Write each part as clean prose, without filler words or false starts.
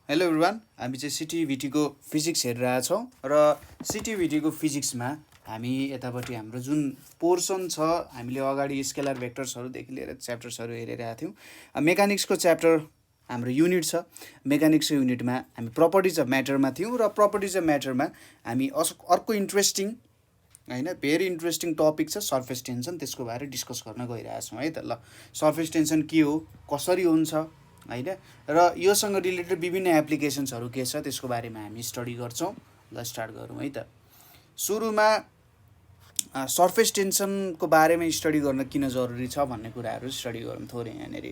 Hello everyone, हामी चाहिँ सिटिभिटीको physics हेरिरहेको छौँ र सिटिभिटीको फिजिक्समा हामी यतापट्टि हाम्रो जुन पोर्सन छ हामीले अगाडि स्केलर भेक्टर्सहरूदेखि लिएर च्याप्टर्सहरू हेरिरहेको थियौँ। मेकानिक्सको च्याप्टर हाम्रो युनिट छ। मेकानिक्सको युनिटमा हामी प्रपर्टिज अफ म्याटरमा थियौँ र प्रपर्टिज अफ म्याटरमा हामी अर्को इन्ट्रेस्टिङ भेरी इन्ट्रेस्टिङ टपिक छ सर्फेस टेन्सन, त्यसको बारे डिस्कस गर्न गइरहेछौँ है त। ल, सर्फेस टेन्सन के हो, कसरी हुन्छ होइन, र योसँग रिलेटेड विभिन्न एप्लिकेसन्सहरू के छ त्यसको बारेमा हामी स्टडी गर्छौँ। ल, स्टार्ट गरौँ है त। सुरुमा सर्फेस टेन्सनको बारेमा स्टडी गर्न किन जरुरी छ भन्ने कुराहरू स्टडी गरौँ थोरै यहाँनिर।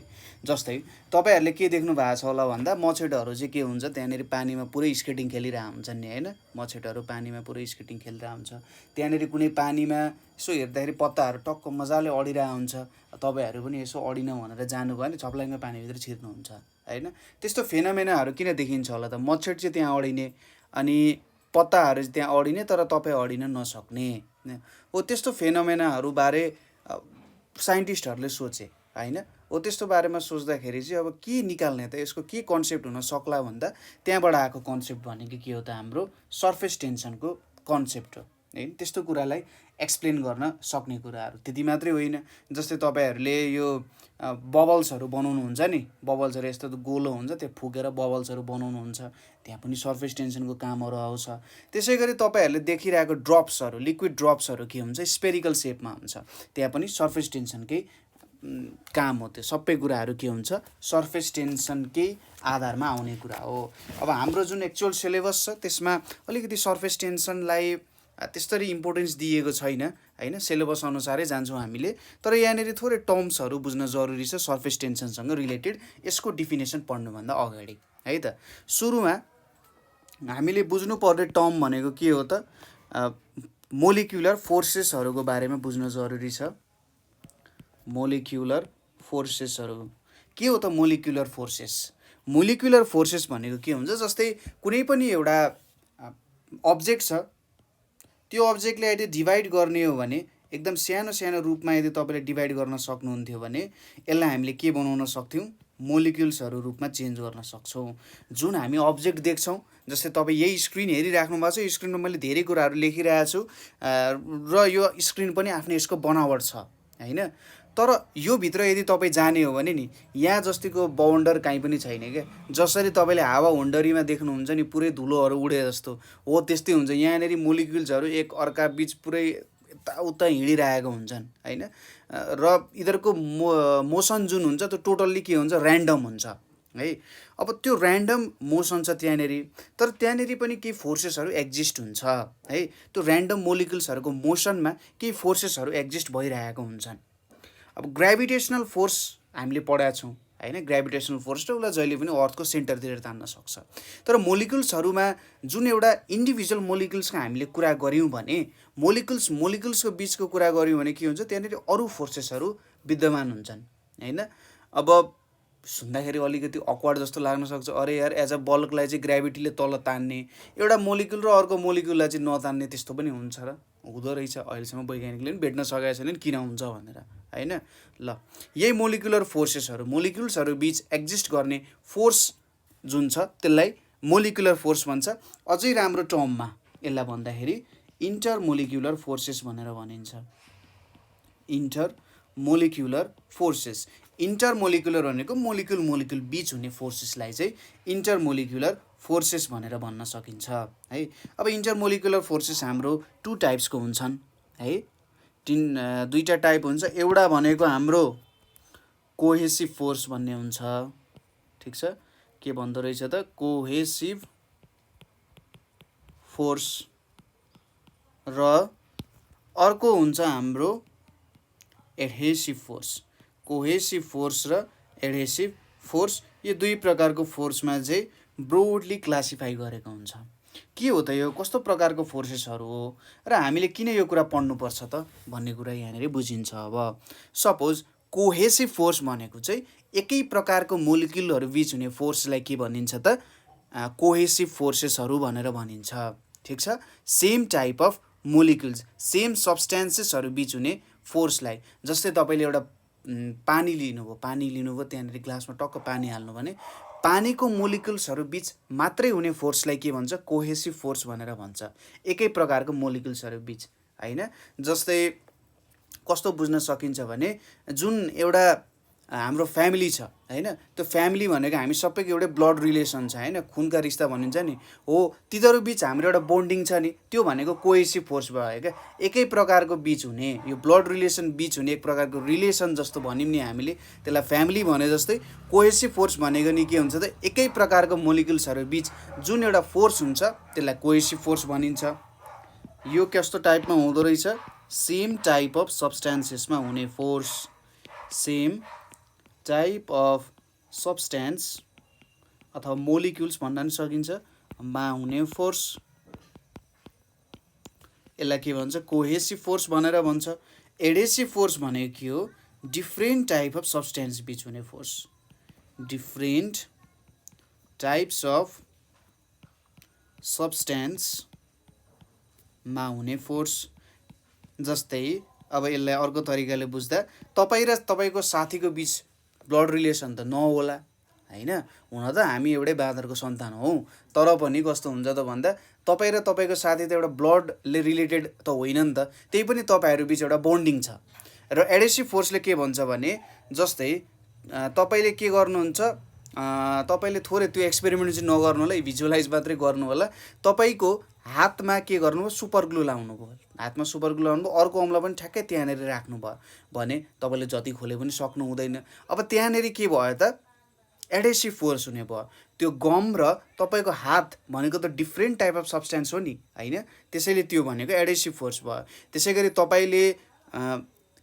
जस्तै तपाईँहरूले के देख्नु भएको छ होला भन्दा मछेटहरू चाहिँ के हुन्छ, त्यहाँनिर पानीमा पुरै स्केटिङ खेलिरहेको हुन्छन् नि होइन। मछेटहरू पानीमा पुरै स्केटिङ खेलिरहेको हुन्छ। त्यहाँनिर कुनै पानीमा यसो हेर्दाखेरि पत्ताहरू टक्क मजाले अडिरहेको हुन्छ। तपाईँहरू पनि यसो अडिन भनेर जानुभयो भने छप्लाइमा पानीभित्र छिर्नुहुन्छ होइन। त्यस्तो फेनोमेनाहरू किन देखिन्छ होला त? मछेट चाहिँ त्यहाँ अडिने अनि पत्ताहरू चाहिँ त्यहाँ अडिने तर तपाईँ अडिन नसक्ने हो। त्यस्तो फेनोमेनाहरूबारे साइन्टिस्टहरूले सोचे होइन। हो त्यस्तो बारेमा सोच्दाखेरि चाहिँ अब के निकाल्ने त, यसको के कन्सेप्ट हुन सक्ला भन्दा त्यहाँबाट आएको कन्सेप्ट भनेको के हो त, हाम्रो सर्फेस टेन्सनको कन्सेप्ट हो है। त्यस्तो कुरालाई एक्सप्लेन गर्न सक्ने कुराहरू। त्यति मात्रै होइन, जस्तै तपाईँहरूले यो बबल्सहरू बनाउनुहुन्छ नि, बबल्सहरू यस्तो गोलो हुन्छ, त्यो फुकेर बबल्सहरू बनाउनुहुन्छ, त्यहाँ पनि सर्फेस टेन्सनको कामहरू आउँछ। त्यसै गरी तपाईँहरूले देखिरहेको ड्रप्सहरू, लिक्विड ड्रप्सहरू के हुन्छ, स्पेरिकल सेपमा हुन्छ, त्यहाँ पनि सर्फेस टेन्सनकै काम हो। त्यो सबै कुराहरू के हुन्छ, सर्फेस टेन्सनकै आधारमा आउने कुरा हो। अब हाम्रो जुन एक्चुअल सिलेबस छ त्यसमा अलिकति सर्फेस टेन्सनलाई त्यस्तरी इम्पोर्टेन्स दिएको छैन होइन। सिलेबस अनुसारै जान्छौँ हामीले, तर यहाँनिर थोरै टर्म्सहरू बुझ्न जरुरी छ सर्फेस टेन्सनसँग रिलेटेड, यसको डिफिनेसन पढ्नुभन्दा अगाडि है त। सुरुमा हामीले बुझ्नुपर्ने टर्म भनेको के हो त, मोलिक्युलर फोर्सेसहरूको बारेमा बुझ्न जरुरी छ। मोलिक्युलर फोर्सेसहरू के हो त? मोलिक्युलर फोर्सेस, मोलिक्युलर फोर्सेस भनेको के हुन्छ, जस्तै कुनै पनि एउटा अब्जेक्ट छ, त्यो अब्जेक्टलाई यदि डिभाइड गर्ने हो भने एकदम सानो सानो रूपमा यदि तपाईँले डिभाइड गर्न सक्नुहुन्थ्यो भने यसलाई हामीले के बनाउन सक्थ्यौँ, मोलिक्युल्सहरू रूपमा चेन्ज गर्न सक्छौँ। जुन हामी अब्जेक्ट देख्छौँ, जस्तै तपाईँ यही स्क्रिन हेरिराख्नु भएको छ, यो स्क्रिनमा मैले धेरै कुराहरू लेखिरहेको छु र यो स्क्रिन पनि आफ्नै यसको बनावट छ होइन। तर यो भित्र यदि तपाईँ जाने हो भने नि यहाँ जतिको बाउन्डर काहीँ पनि छैन क्या। जसरी तपाईँले हावा हुन्डरीमा देख्नुहुन्छ नि पुरै धुलोहरू उडे जस्तो हो, त्यस्तै हुन्छ। यहाँनिर मोलिक्युल्सहरू एक अर्का बिच पुरै यताउता हिँडिरहेको हुन्छन् होइन। र यिनीहरूको मोसन जुन हुन्छ त्यो टोटल्ली के हुन्छ, ऱ्यान्डम हुन्छ है। अब त्यो ऱ्यान्डम मोसन छ त्यहाँनिर, तर त्यहाँनिर पनि केही फोर्सेसहरू एक्जिस्ट हुन्छ है। त्यो ऱ्यान्डम मोलिक्युल्सहरूको मोसनमा केही फोर्सेसहरू एक्जिस्ट भइरहेको हुन्छन्। अब ग्राभिटेसनल फोर्स हामीले पढाएको छौँ होइन। ग्राभिटेसनल फोर्स र उसलाई जहिले पनि अर्थको सेन्टरतिर तान्न सक्छ। तर मोलिक्युल्सहरूमा जुन एउटा इन्डिभिजुअल मोलिक्युल्सको हामीले कुरा गऱ्यौँ भने, मोलिक्युल्सको बिचको कुरा गऱ्यौँ भने के हुन्छ, त्यहाँनिर अरू फोर्सेसहरू विद्यमान हुन्छन् होइन। अब सुन्दाखेरि अलिकति अक्वर्ड जस्तो लाग्न सक्छ, अरे यार एज अ बल्कलाई चाहिँ ग्राभिटीले तल तान्ने, एउटा मोलिक्युल र अर्को मोलिक्युललाई चाहिँ नतान्ने, त्यस्तो पनि हुन्छ र हुँदो रहेछ। अहिलेसम्म वैज्ञानिकले पनि भेट्न सकेको छैन किन हुन्छ भनेर होइन। ल, यही मोलिक्युलर फोर्सेसहरू, मोलिक्युल्सहरू बिच एक्जिस्ट गर्ने फोर्स जुन छ त्यसलाई मोलिक्युलर फोर्स भन्छ। अझै राम्रो टर्ममा यसलाई भन्दाखेरि इन्टर मोलिक्युलर फोर्सेस भनेर भनिन्छ। Intermolecular forces, intermolecular भनेको मोलिक्युल बिच हुने फोर्सेसलाई चाहिँ इन्टर मोलिक्युलर फोर्सेस भनेर भन्न सकिन्छ है। अब इन्टर मोलिक्युलर फोर्सेस हाम्रो 2 टाइप्सको हुन्छन् है। दुईवटा टाइप हुन्छ। एउटा भनेको हाम्रो कोहेसिभ फोर्स भन्ने हुन्छ, ठिक छ। के भन्दो रहेछ त, कोहेसिभ फोर्स, र अर्को हुन्छ हाम्रो एडहेसिभ फोर्स। कोहेसिभ फोर्स र एडहेसिभ फोर्स, यो दुई प्रकारको फोर्समा चाहिँ ब्रोडली क्लासिफाई गरेको हुन्छ। के हो त यो, कस्तो प्रकारको फोर्सेसहरू हो र हामीले किन यो कुरा पढ्नुपर्छ त भन्ने कुरा यहाँनिर बुझिन्छ। अब सपोज कोहेसिभ फोर्स भनेको चाहिँ एकै प्रकारको मोलिक्युलहरू बिच हुने फोर्सलाई के भनिन्छ त, कोहेसिभ फोर्सेसहरू भनेर भनिन्छ, ठिक छ। Same type of molecules, same सब्सटेन्सेसहरू बिच हुने फोर्सलाई, जस्तै तपाईँले एउटा पानी लिनुभयो, त्यहाँनिर ग्लासमा टक्क पानी हाल्नु भने पानीको मोलिकुल्सहरू बीच मात्रै हुने फोर्सलाई के भन्छ कोहेसिभ फोर्स भनेर भन्छ एकै प्रकारको मोलिकुल्सहरू बीच हैन जस्तै कस्तो बुझ्न सकिन्छ भने जुन एउटा हाम्रो फ्यामिली छ हैन त्यो फ्यामिली भनेको हामी सबैको एउटै ब्लड रिलेसन छ हैन खुनका रिस्ता भनिन्छ नि हो तिनीहरू बीच हाम्रो एउटा बोन्डिङ छ नि त्यो भनेको कोहेसिभ फोर्स भयो क्या एकै प्रकारको बीच हुने यो ब्लड रिलेसन बीच हुने एक प्रकारको रिलेसन जस्तो भनिम नि हामीले त्यसलाई फ्यामिली भने जस्तै कोहेसिभ फोर्स भनेको नि के हुन्छ त एकै प्रकारको मोलिकुल्सहरू बीच जुन एउटा फोर्स हुन्छ त्यसलाई कोहेसिभ फोर्स भनिन्छ यो कस्तो टाइपमा हुँदो रहेछ सेम टाइप अफ सब्स्टेन्सेसमा हुने force same type of substance अथवा मोलिक्युल्स भन्न पनि सकिन्छ मा हुने फोर्स यसलाई के भन्छ कोहेसिभ फोर्स भनेर भन्छ एडेसिभ फोर्स भनेको के हो डिफ्रेन्ट टाइप अफ सब्स्टेन्स बीच हुने force different types of substance मा हुने फोर्स जस्तै अब यसलाई अर्को तरिकाले बुझ्दा तपाईँ र तपाईँको साथीको बीच ब्लड रिलेसन त नहोला हैन हुन त हामी एउटै बाँदरको सन्तान हौ तर पनि कस्तो हुन्छ त भन्दा तपाईँ र तपाईँको साथी त एउटा ब्लडले रिलेटेड त होइन नि त त्यही पनि तपाईँहरू बीच एउटा बोन्डिङ छ र एडेसिभ फोर्सले के भन्छ भने जस्तै तपाईँले के गर्नुहुन्छ तपाईँले थोरै त्यो एक्सपेरिमेन्ट चाहिँ नगर्नु होला भिजुअलाइज मात्रै गर्नु होला तपाईँको हातमा के गर्नुभयो सुपर ग्लु लाउनुभयो हातमा सुपर ग्लु लाउनुभयो अर्को औँला पनि ठ्याक्कै त्यहाँनिर राख्नुभयो भने तपाईँले जति खोले पनि सक्नु हुँदैन अब त्यहाँनिर के भयो त एडेसिभ फोर्स हुने भयो त्यो गम र तपाईँको हात भनेको त डिफ्रेन्ट टाइप अफ सब्स्टेन्स हो नि हैन त्यसैले त्यो भनेको एडेसिभ फोर्स भयो त्यसै गरी तपाईँले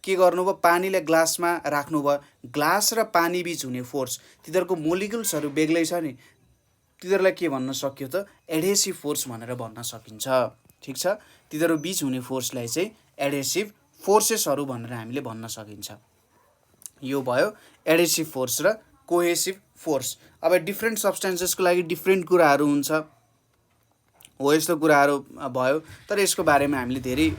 के गर्नुभयो पानीलाई ग्लासमा राख्नुभयो ग्लास र पानी बीच हुने फोर्स तिनीहरूको मोलिकुल्सहरू बेग्लै छ नि तिनीहरूलाई के भन्न सक्यो त एडेसिभ फोर्स भनेर भन्न सकिन्छ ठिक छ तिनीहरू बीच हुने फोर्सलाई चाहिँ एडेसिभ फोर्सेसहरू भनेर हामीले भन्न सकिन्छ यो भयो एडेसिभ फोर्स र कोहेसिभ फोर्स अब डिफ्रेन्ट सब्स्टेन्सेसको लागि डिफ्रेन्ट कुराहरू हुन्छ हो यस्तो कुराहरू भयो तर यसको बारेमा हामीले धेरै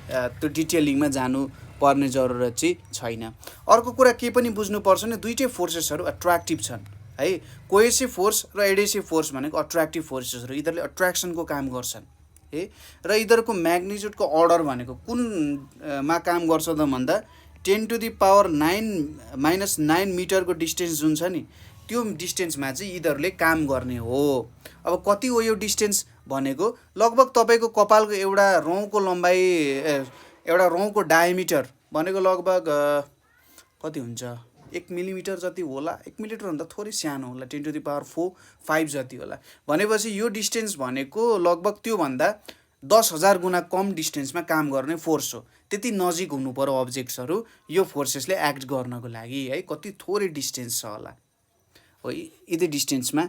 त्यो डिटेलिङमा जानु पर्ने जरुरत चाहिँ छैन अर्को कुरा के पनि बुझ्नुपर्छ नि दुईटै फोर्सेसहरू अट्र्याक्टिभ छन् है कोहेसिभ फोर्स र एडेसिभ फोर्स भनेको अट्र्याक्टिभ फोर्सेसहरू यिनीहरूले अट्र्याक्सनको काम गर्छन् है र यिनीहरूको म्याग्निट्युडको अर्डर भनेको कुनमा काम गर्छ त भन्दा 10⁻9 - 9 मिटरको डिस्टेन्स जुन छ नि त्यो डिस्टेन्समा चाहिँ यिनीहरूले काम गर्ने हो अब कति हो यो डिस्टेन्स भनेको लगभग तपाईँको कपालको एउटा रौँको लम्बाइ एउटा रौँको डायमिटर भनेको लगभग कति हुन्छ 1 मिलिमिटर जति होला 1 मिलिमिटर भन्दा थोरै सानो होला 10⁴ जति होला भनेपछि यो डिस्टेन्स भनेको लगभग त्योभन्दा 10,000 गुणा कम डिस्टेन्समा काम गर्ने फोर्स हो त्यति नजिक हुनु पर्यो अब्जेक्ट्सहरू यो फोर्सेसले एक्ट गर्नको लागि है कति थोरै डिस्टेन्स छ होला हो यति डिस्टेन्समा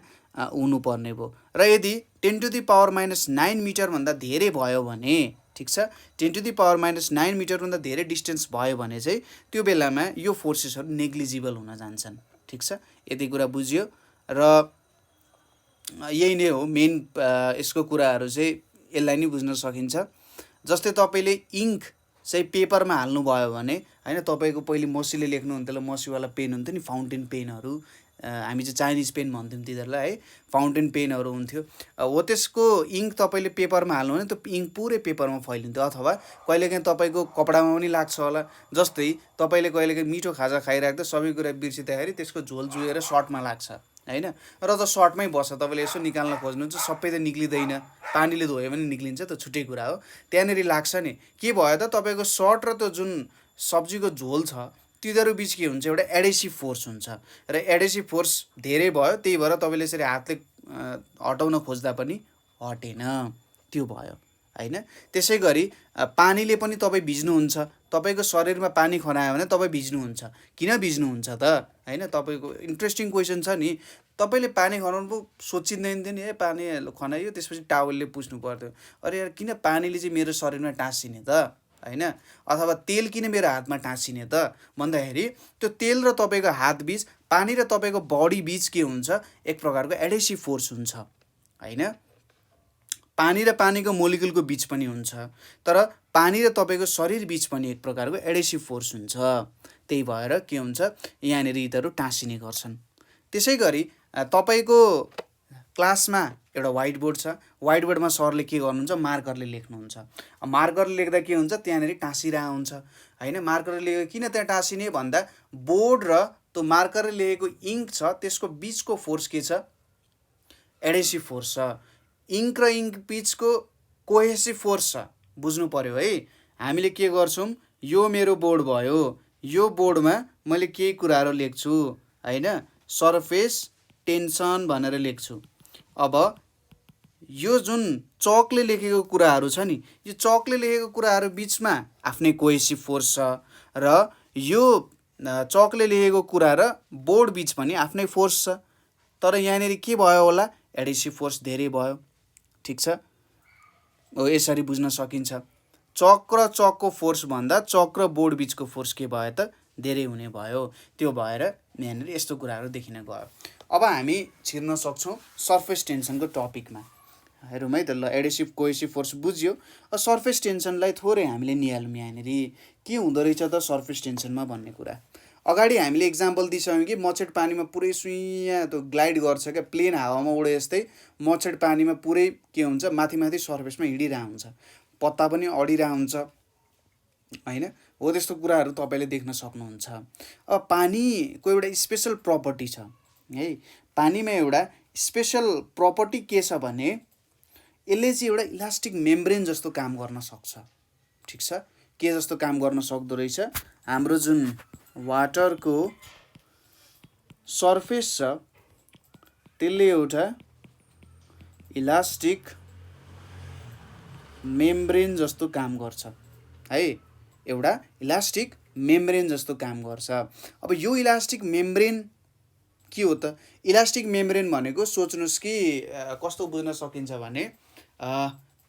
हुनुपर्ने भयो र यदि 10⁻⁹ मिटर भन्दा धेरै भयो भने ठिक छ 10⁻⁹ मिटर भन्दा धेरै डिस्टेन्स भयो भने चाहिँ त्यो बेलामा यो फोर्सेसहरू नेग्लिजिबल हुन जान्छन् ठिक छ यति कुरा बुझियो र यही नै हो मेन यसको कुराहरू चाहिँ यसलाई नै बुझ्न सकिन्छ जस्तै तपाईले इङ्क चाहिँ पेपरमा हाल्नु भयो भने हैन तपाईको पहिले मसीले लेख्नुहुन्थ्यो मसीवाला पेन हुन्थ्यो नि फाउन्टेन पेनहरू हामी चाहिँ चाइनिज पेन भन्थ्यौं तिनीहरुलाई है फाउन्टेन पेनहरू हुन्थ्यो हो त्यसको इङ्क तपाईले पेपरमा हाल्नु भने त्यो इङ्क पुरै पेपरमा फैलिन्थ्यो अथवा कहिलेकाहीँ तपाईको कपडामा पनि लाग्छ होला जस्तै तपाईले कहिलेकाहीँ मिठो खाजा खाइराख्दा सबै कुरा बिर्सिदाखेरि त्यसको झोल जुएर सर्टमा लाग्छ हैन र त सर्टमै बस्छ तपाईले यसो निकाल्न खोज्नुहुन्छ सबै त निक्लिदैन पानीले धोयो भने निक्लिन्छ त छुट्टै कुरा हो त्यहाँनेरि लाग्छ नि के भयो त तपाईको सर्ट र त्यो जुन सब्जीको झोल छ तिनीहरु बीच के हुन्छ एउटा एडेसिभ फोर्स हुन्छ र एडेसिभ फोर्स धेरै भयो त्यही भएर तपाईले यसरी हातले हटाउन खोज्दा पनि हटेन त्यो भयो हैन त्यसैगरी पानीले पनि तपाई भिज्नुहुन्छ तपाईको शरीरमा पानी खनायो भने तपाई भिज्नुहुन्छ किन भिज्नुहुन्छ त हैन तपाईको इन्ट्रेस्टिङ क्वेशन छ नि तपाईले पानी खनाउनु पो सोचिँदैन थियो नि है पानी खनायो त्यसपछि टावलले पुछ्नु पर्यो अरे यार किन पानीले चाहिँ मेरो शरीरमा टाँसिने त हैन अथवा तेल किन मेरो हातमा टाँसिने त भन्दाखेरि त्यो तेल र तपाईको हात बीच पानी र तपाईको बडी बीच के हुन्छ एक प्रकारको एडेसिभ फोर्स हुन्छ हैन पानी र पानीको मोलिकुलको बीच पनि हुन्छ तर पानी र तपाईको शरीर बीच पनि एक प्रकारको एडेसिभ फोर्स हुन्छ त्यही भएर के हुन्छ यहाँनेरि यिनीहरु टाँसिने गर्छन् त्यसैगरी तपाईँको क्लासमा एउटा व्हाइट बोर्ड छ, व्हाइट बोर्डमा सरले के गर्नुहुन्छ, मार्करले लेख्नुहुन्छ। मार्करले लेख्दा के हुन्छ, त्यहाँनिर टाँसिरहेको हुन्छ होइन। मार्करले लेखेको किन त्यहाँ टाँसिने भन्दा बोर्ड र त्यो मार्करले लेखेको इङ्क छ त्यसको बिचको फोर्स के छ, एडेसिभ फोर्स छ। इङ्क र इङ्क बिचको कोहेसिभ फोर्स छ, बुझ्नु पर्यो है। हामीले के गर्छौँ, यो मेरो बोर्ड भयो, यो बोर्डमा मैले केही कुराहरू लेख्छु होइन, सर्फेस टेन्सन भनेर लेख्छु। अब यो जुन चकले लेखेको कुराहरू छ नि, यो चकले लेखेको कुराहरू बिचमा आफ्नै कोहेसिभ फोर्स छ र यो चकले लेखेको कुरा र बोर्ड बिच पनि आफ्नै फोर्स छ। तर यहाँनिर के भयो होला, एडेसिभ फोर्स धेरै भयो। ठिक छ, यसरी बुझ्न सकिन्छ। चक र चकको फोर्स भन्दा चक र बोर्ड बिचको फोर्स के भयो त, धेरै हुने भयो। त्यो भएर यहाँनिर यस्तो कुराहरू देखिन गयो। अब हामी छिर्न सक्छौँ सर्फेस टेन्सनको टपिकमा। हेरौँ है त, ल एडेसिभ कोहेसिभ फोर्स बुझ्यो। सर्फेस टेन्सनलाई थोरै हामीले निहालौँ। यहाँनिर के हुँदो रहेछ त सर्फेस टेन्सनमा भन्ने कुरा। अगाडि हामीले इक्जाम्पल दिइसक्यौँ कि मच्छड पानीमा पुरै सुइँ त्यो ग्लाइड गर्छ क्या, प्लेन हावामा उडे जस्तै मच्छड पानीमा पुरै के हुन्छ, माथि माथि सर्फेसमा हिँडिरहेको हुन्छ, पत्ता पनि अडिरहेको हुन्छ होइन। हो त्यस्तो कुराहरू तपाईँले देख्न सक्नुहुन्छ। अब पानीको एउटा स्पेसल प्रपर्टी छ है। पानीमा एउटा स्पेसल प्रपर्टी के छ भने यसले चाहिँ एउटा इलास्टिक मेम्ब्रेन जस्तो काम गर्न सक्छ। ठिक छ, के जस्तो काम गर्न सक्दो रहेछ, हाम्रो जुन वाटरको सर्फेस छ त्यसले एउटा इलास्टिक मेम्ब्रेन जस्तो काम गर्छ है, एउटा इलास्टिक मेम्ब्रेन जस्तो काम गर्छ। अब यो इलास्टिक मेम्ब्रेन के हो त, इलास्टिक मेम्ब्रेन भनेको सोच्नुहोस् कि कस्तो बुझ्न सकिन्छ भने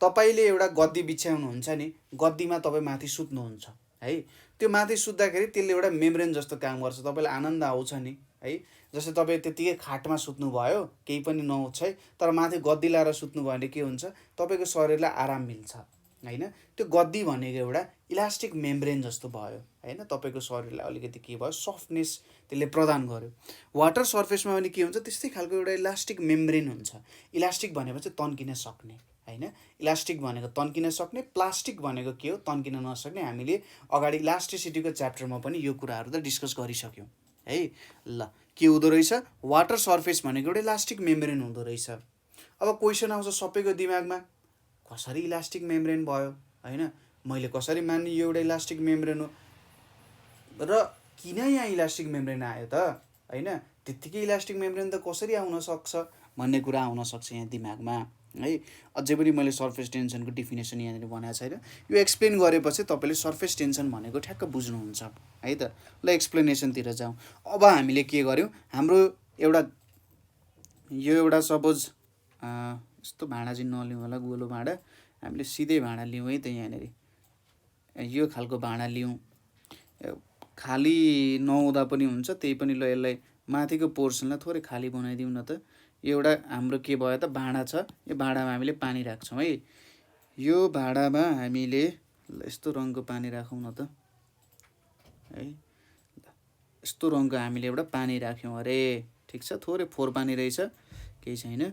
तपाईँले एउटा गद्दी बिछ्याउनुहुन्छ नि, गद्दीमा तपाईँ माथि सुत्नुहुन्छ है, त्यो माथि सुत्दाखेरि त्यसले एउटा मेम्ब्रेन जस्तो काम गर्छ, तपाईँलाई आनन्द आउँछ नि है। जस्तै तपाईँ त्यतिकै खाटमा सुत्नुभयो, केही पनि नहोस् है, तर माथि गद्दी लाएर सुत्नुभयो भने के हुन्छ, तपाईँको शरीरलाई आराम मिल्छ होइन। त्यो गद्दी भनेको एउटा इलास्टिक मेम्ब्रेन जस्तो भयो होइन, तपाईँको शरीरलाई अलिकति के भयो, सफ्टनेस त्यसले प्रदान गर्यो। वाटर सर्फेसमा पनि के हुन्छ, त्यस्तै खालको एउटा इलास्टिक मेम्ब्रेन हुन्छ। इलास्टिक भनेपछि तन्किन सक्ने होइन, इलास्टिक भनेको तन्किन सक्ने, प्लास्टिक भनेको के हो, तन्किन नसक्ने। हामीले अगाडि इलास्टिसिटीको च्याप्टरमा पनि यो कुराहरू त डिस्कस गरिसक्यौँ है। ल के हुँदो रहेछ, वाटर सर्फेस भनेको एउटा इलास्टिक मेम्ब्रेन हुँदो रहेछ। अब क्वेसन आउँछ सबैको दिमागमा, कसरी इलास्टिक मेम्ब्रेन भयो होइन, मैले कसरी मान्ने यो एउटा इलास्टिक मेम्ब्रेन हो र किन यहाँ इलास्टिक मेम्ब्रेन आयो त होइन, त्यत्तिकै इलास्टिक मेम्ब्रेन त कसरी आउन सक्छ भन्ने कुरा आउन सक्छ यहाँ दिमागमा है। अझै पनि मैले सर्फेस टेन्सनको डेफिनेसन यहाँनिर बनाएको छैन, यो एक्सप्लेन गरेपछि तपाईँले सर्फेस टेन्सन भनेको ठ्याक्क बुझ्नुहुन्छ है त। ल एक्सप्लेनेसनतिर जाउँ। अब हामीले के गर्यौँ, हाम्रो यो एउटा सपोज यस्तो भाँडा चाहिँ नलिउँ होला, गोलो भाँडा, हामीले सिधै भाँडा लिउँ है त। यहाँनिर यो खालको भाँडा लिउँ, खाली नहुँदा पनि हुन्छ, त्यही पनि ल यसलाई माथिको पोर्सनलाई थोरै खाली बनाइदिउँ न त। एउटा हाम्रो के भयो त, भाँडा छ, यो भाँडामा हामीले पानी राख्छौँ है। यो भाँडामा हामीले यस्तो रङको पानी राखौँ न त है, यस्तो रङको हामीले एउटा पानी राख्यौँ अरे, ठिक छ, थोरै फोहोर पानी रहेछ, केही छैन।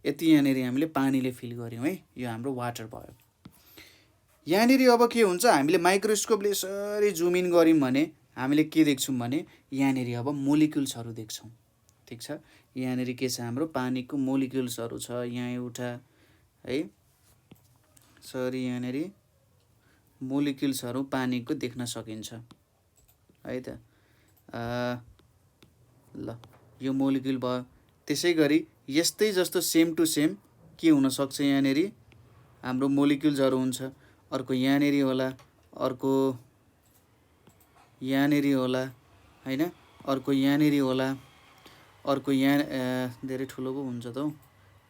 यति यहाँनिर हामीले पानीले फिल गऱ्यौँ है, यो हाम्रो वाटर भयो। यहाँनिर अब के हुन्छ, हामीले माइक्रोस्कोपले यसरी जुम इन गऱ्यौँ भने हामीले के देख्छौँ भने यहाँनिर अब मोलिक्युल्सहरू देख्छौँ। ठिक छ, यहाँनिर के छ, हाम्रो पानीको मोलिक्युल्सहरू छ, यहाँ एउटा है, सरी यहाँनिर मोलिक्युल्सहरू पानीको देख्न सकिन्छ है त। ल यो मोलिक्युल भयो। त्यसै गरी यस्तै जस्तो सेम टु सेम के हुनसक्छ, यहाँनिर हाम्रो मोलिक्युल्सहरू हुन्छ, अर्को यहाँनिर होला, अर्को यहाँनिर होला होइन, अर्को यहाँनिर होला, अर्को यहाँ धेरै ठुलो पो हुन्छ त हौ।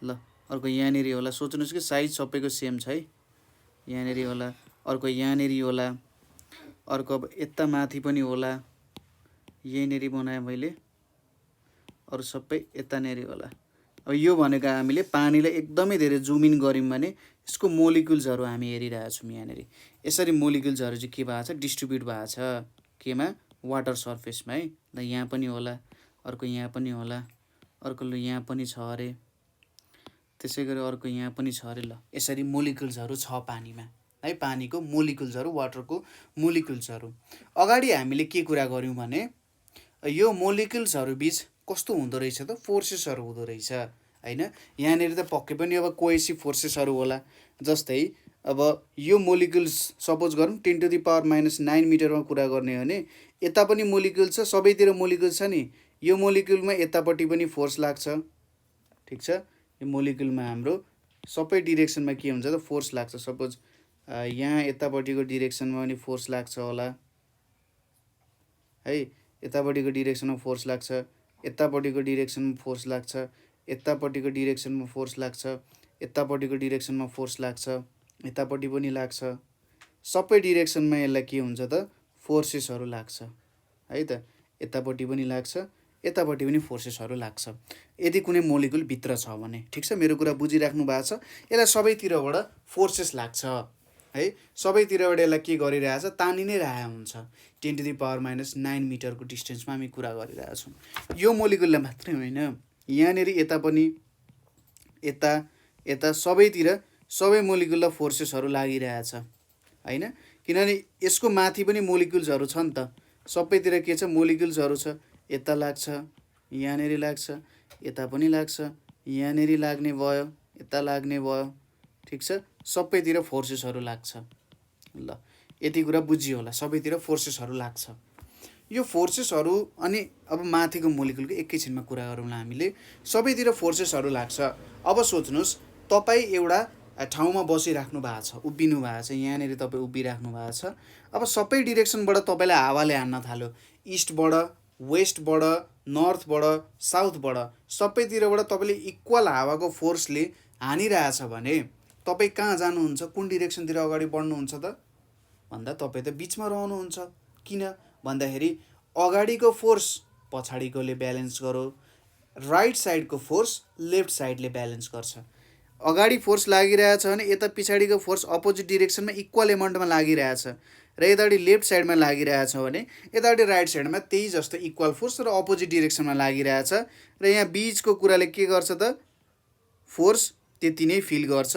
ल अर्को यहाँनिर होला, सोच्नुहोस् कि साइज सबैको सेम छ है, यहाँनिर होला, अर्को यहाँनिर होला, अर्को अब यता माथि पनि होला, यहीँनिर बनाएँ मैले, अरू सबै यतानिर होला। अब यो भनेको हामीले पानीलाई एकदमै धेरै जुम इन गऱ्यौँ भने यसको मोलिक्युल्सहरू हामी हेरिरहेछौँ यहाँनिर। यसरी मोलिक्युल्सहरू चाहिँ के भएको छ, डिस्ट्रिब्युट भएको छ केमा, वाटर सर्फेसमा है। ल यहाँ पनि होला, अर्को यहाँ पनि होला, अर्को ल यहाँ पनि छ अरे, त्यसै गरी अर्को यहाँ पनि छ अरे। ल यसरी मोलिकुल्सहरू छ पानीमा है, पानीको मोलिकुल्सहरू, वाटरको मोलिकुल्सहरू। अगाडि हामीले के कुरा गऱ्यौँ भने यो मोलिकुल्सहरू बिच कस्तो हुँदो रहेछ त, फोर्सेसहरू हुँदो रहेछ होइन। यहाँनिर त पक्कै पनि अब कोहेसिभ फोर्सेसहरू होला। जस्तै अब यो मोलिकुल्स सपोज गरौँ 10⁻⁻9 मिटरमा कुरा गर्ने हो भने यता पनि मोलिकुल छ, सबैतिर मोलिकुल छ नि, यो मोलिकुलमा यतापट्टि पनि फोर्स लाग्छ। ठिक छ, यो मोलिकुलमा हाम्रो सबै डिरेक्सनमा के हुन्छ त फोर्स लाग्छ। सपोज यहाँ यतापट्टिको डिरेक्सनमा पनि फोर्स लाग्छ होला है, यतापट्टिको डिरेक्सनमा फोर्स लाग्छ, यतापट्टिको डिरेक्सनमा फोर्स लाग्छ, यतापट्टिको डिरेक्सनमा फोर्स लाग्छ, यतापट्टिको डिरेक्सनमा फोर्स लाग्छ, यतापट्टि पनि लाग्छ। सबै डिरेक्सनमा यसलाई के हुन्छ त फोर्सेसहरू लाग्छ है त, यतापट्टि पनि लाग्छ, यतापट्टि पनि फोर्सेसहरू लाग्छ यदि कुनै मोलिकुल भित्र छ भने। ठिक छ, मेरो कुरा बुझिराख्नु भएको छ। यसलाई सबैतिरबाट फोर्सेस लाग्छ है, सबैतिरबाट यसलाई के गरिरहेछ, तानि नै रहेको हुन्छ। 10⁻⁻9 मिटरको डिस्टेन्समा हामी कुरा गरिरहेछौँ। यो मोलिकुललाई मात्रै होइन, यहाँनिर यता पनि, यता यता सबैतिर सबै मोलिकुललाई फोर्सेसहरू लागिरहेछ होइन। किनभने यसको माथि पनि मोलिकुल्सहरू छ नि त, सबैतिर के छ मोलिकुल्सहरू छ। यता लाग्छ, यहाँनिर लाग्छ, यता पनि लाग्छ, यहाँनिर लाग्ने भयो, यता लाग्ने भयो। ठिक छ, सबैतिर फोर्सेसहरू लाग्छ। ल यति कुरा बुझियो होला, सबैतिर फोर्सेसहरू लाग्छ। यो फोर्सेसहरू अनि अब माथिको मोलिकुलको एकैछिनमा कुरा गरौँला हामीले। सबैतिर फोर्सेसहरू लाग्छ। अब सोच्नुहोस् तपाईँ एउटा ठाउँमा बसिराख्नु भएको छ, उभिनु भएको छ, यहाँनिर तपाईँ उभिराख्नु भएको छ। अब सबै डिरेक्सनबाट तपाईँलाई हावाले हान्न थाल्यो, इस्टबाट, वेस्टबाट, नर्थबाट, साउथबाट, सबैतिरबाट तपाईँले इक्वल हावाको फोर्सले हानिरहेछ भने तपाईँ कहाँ जानुहुन्छ, कुन डिरेक्सनतिर अगाडि बढ्नुहुन्छ त भन्दा तपाईँ त बिचमा रहनुहुन्छ। किन भन्दाखेरि अगाडिको फोर्स पछाडिकोले ब्यालेन्स गरो, राइट साइडको फोर्स लेफ्ट साइडले ब्यालेन्स गर्छ। अगाडि फोर्स लागिरहेछ भने यता पछाडिको फोर्स अपोजिट डिरेक्सनमा इक्वल एमाउन्टमा लागिरहेछ, र यतापट्टि लेफ्ट साइडमा लागिरहेछ भने यतापट्टि राइट साइडमा त्यही जस्तो इक्वल फोर्स र अपोजिट डिरेक्सनमा लागिरहेछ। र यहाँ बिचको कुराले के गर्छ त फोर्स त्यति नै फिल गर्छ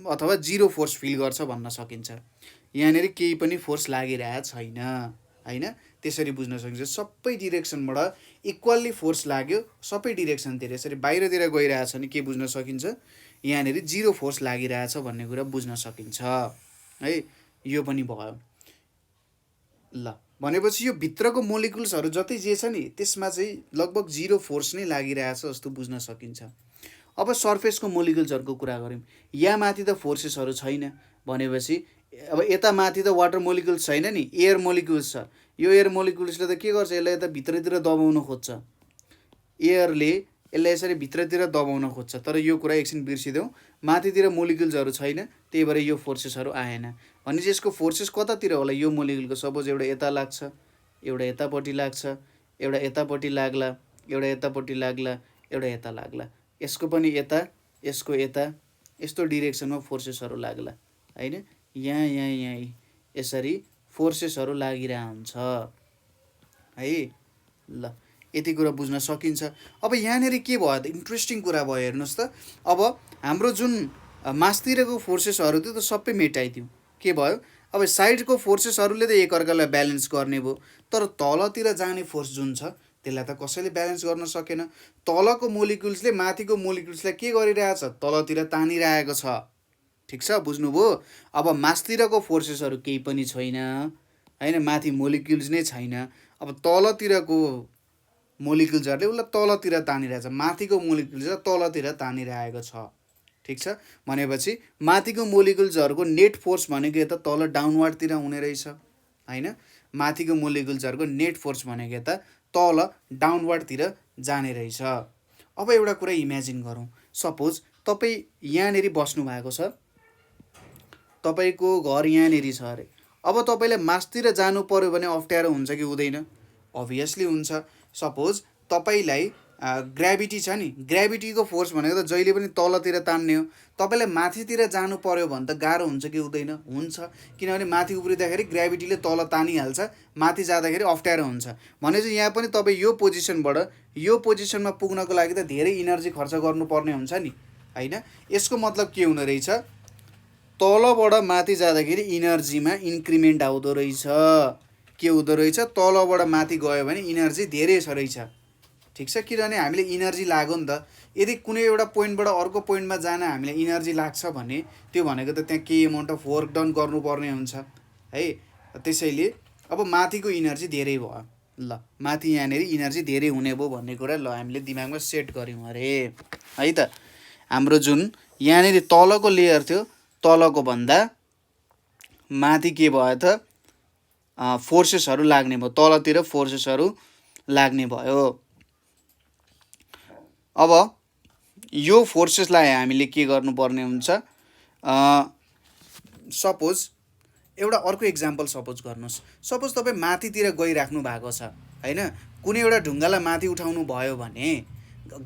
अथवा जिरो फोर्स फिल गर्छ भन्न सकिन्छ। यहाँनिर केही पनि फोर्स लागिरहेको छैन होइन, त्यसरी बुझ्न सकिन्छ। सबै डिरेक्सनबाट इक्वल्ली फोर्स लाग्यो, सबै डिरेक्सनतिर यसरी बाहिरतिर गइरहेछ भने के बुझ्न सकिन्छ, यहाँनिर जिरो फोर्स लागिरहेछ भन्ने कुरा बुझ्न सकिन्छ है। यो पनि भयो। ल भनेपछि यो भित्रको मोलिकुल्सहरू जति जे छ नि त्यसमा चाहिँ लगभग जिरो फोर्स नै लागिरहेछ जस्तो बुझ्न सकिन्छ। अब सर्फेसको मोलिकुल्सहरूको कुरा गऱ्यौँ, यहाँ माथि त फोर्सेसहरू छैन भनेपछि अब यता माथि त वाटर मोलिकुल्स छैन नि, एयर मोलिकुल्स छ। यो एयर मोलिकुल्सले त के गर्छ, यसलाई यता भित्रतिर दबाउन खोज्छ, एयरले यसलाई यसरी भित्रतिर दबाउन खोज्छ। तर यो कुरा एकछिन बिर्सिदेऊ, माथितिर मोलिकुल्सहरू छैन, त्यही भएर यो फोर्सेसहरू आएन। भनेपछि यसको फोर्सेस कतातिर होला, यो मोलिकुलको सपोज एउटा यता लाग्छ, एउटा यतापट्टि लाग्छ, एउटा यतापट्टि लाग्ला, एउटा यतापट्टि लाग्ला, एउटा यता लाग्ला, यसको पनि यता, यसको यता, यस्तो डिरेक्सनमा फोर्सेसहरू लाग्ला होइन। यहाँ यहाँ यहाँ यसरी फोर्सेसहरू लागिरहेको हुन्छ है। ल यति कुरा बुझ्न सकिन्छ। अब यहाँनिर के भयो त इन्ट्रेस्टिङ कुरा भयो, हेर्नुहोस् त। अब हाम्रो जुन मासतिरको फोर्सेसहरू थियो त सबै मेटाइदियो। के भयो, अब साइडको फोर्सेसहरूले त एकअर्कालाई ब्यालेन्स गर्ने भयो, तर तलतिर जाने फोर्स जुन छ त्यसलाई त कसैले ब्यालेन्स गर्न सकेन। तलको मोलिकुल्सले माथिको मोलिकुल्सलाई के गरिरहेछ, तलतिर तानिरहेको छ। ठिक छ, बुझ्नुभयो। अब मासतिरको फोर्सेसहरू केही पनि छैन होइन, माथि मोलिकुल्स नै छैन। अब तलतिरको मोलिकुल्सहरूले उसलाई तलतिर तानिरहेछ, माथिको मोलिकुल्सलाई तलतिर तानिरहेको छ। ठिक छ, भनेपछि माथिको मोलिकुल्सहरूको नेट फोर्स भनेको यता तल डाउनवार्डतिर हुने रहेछ होइन। माथिको मोलिकुल्सहरूको नेट फोर्स भनेको यता तल डाउनवार्डतिर जाने रहेछ। अब एउटा कुरा इमेजिन गरौँ, सपोज तपाईँ यहाँनिर बस्नु भएको छ, तपाईँको घर यहाँनिर छ अरे। अब तपाईँले मासतिर जानु पर्यो भने अप्ठ्यारो हुन्छ कि हुँदैन, अभियसली हुन्छ। सपोज तपाईँलाई ग्राभिटी छ नि, ग्राभिटीको फोर्स भनेको त जहिले पनि तलतिर तान्ने हो। तपाईँलाई माथितिर जानु पर्यो भने त गाह्रो हुन्छ कि हुँदैन? हुन्छ, किनभने माथि उफ्रिँदाखेरि ग्राभिटीले तल तानिहाल्छ, माथि जाँदाखेरि अप्ठ्यारो हुन्छ। भनेपछि यहाँ पनि तपाईँ यो पोजिसनबाट यो पोजिसनमा पुग्नको लागि त धेरै इनर्जी खर्च गर्नुपर्ने हुन्छ नि, होइन? यसको मतलब के हुने रहेछ? तलबाट माथि जाँदाखेरि इनर्जीमा इन्क्रिमेन्ट आउँदो रहेछ। के हुँदो रहेछ? तलबाट माथि गयो भने इनर्जी धेरै छ रहेछ, ठिक छ? किनभने हामीले इनर्जी लाग्यो नि त। यदि कुनै एउटा पोइन्टबाट अर्को पोइन्टमा जान हामीलाई इनर्जी लाग्छ भने त्यो भनेको त त्यहाँ केही एमाउन्ट अफ वर्क डन गर्नुपर्ने हुन्छ है। त्यसैले अब माथिको इनर्जी धेरै भयो, ल माथि यहाँनिर इनर्जी धेरै हुने भयो भन्ने कुरा ल हामीले दिमागमा सेट गऱ्यौँ अरे है त। हाम्रो जुन यहाँनिर तलको लेयर थियो, तलको भन्दा माथि के भयो त? फोर्सेसहरू लाग्ने भयो, तलतिर फोर्सेसहरू लाग्ने भयो। अब यो फोर्सेसलाई हामीले के गर्नुपर्ने हुन्छ? सपोज एउटा अर्को इक्जाम्पल सपोज गर्नुहोस्। सपोज तपाईँ माथितिर गइराख्नु भएको छ होइन, कुनै एउटा ढुङ्गालाई माथि उठाउनु भयो भने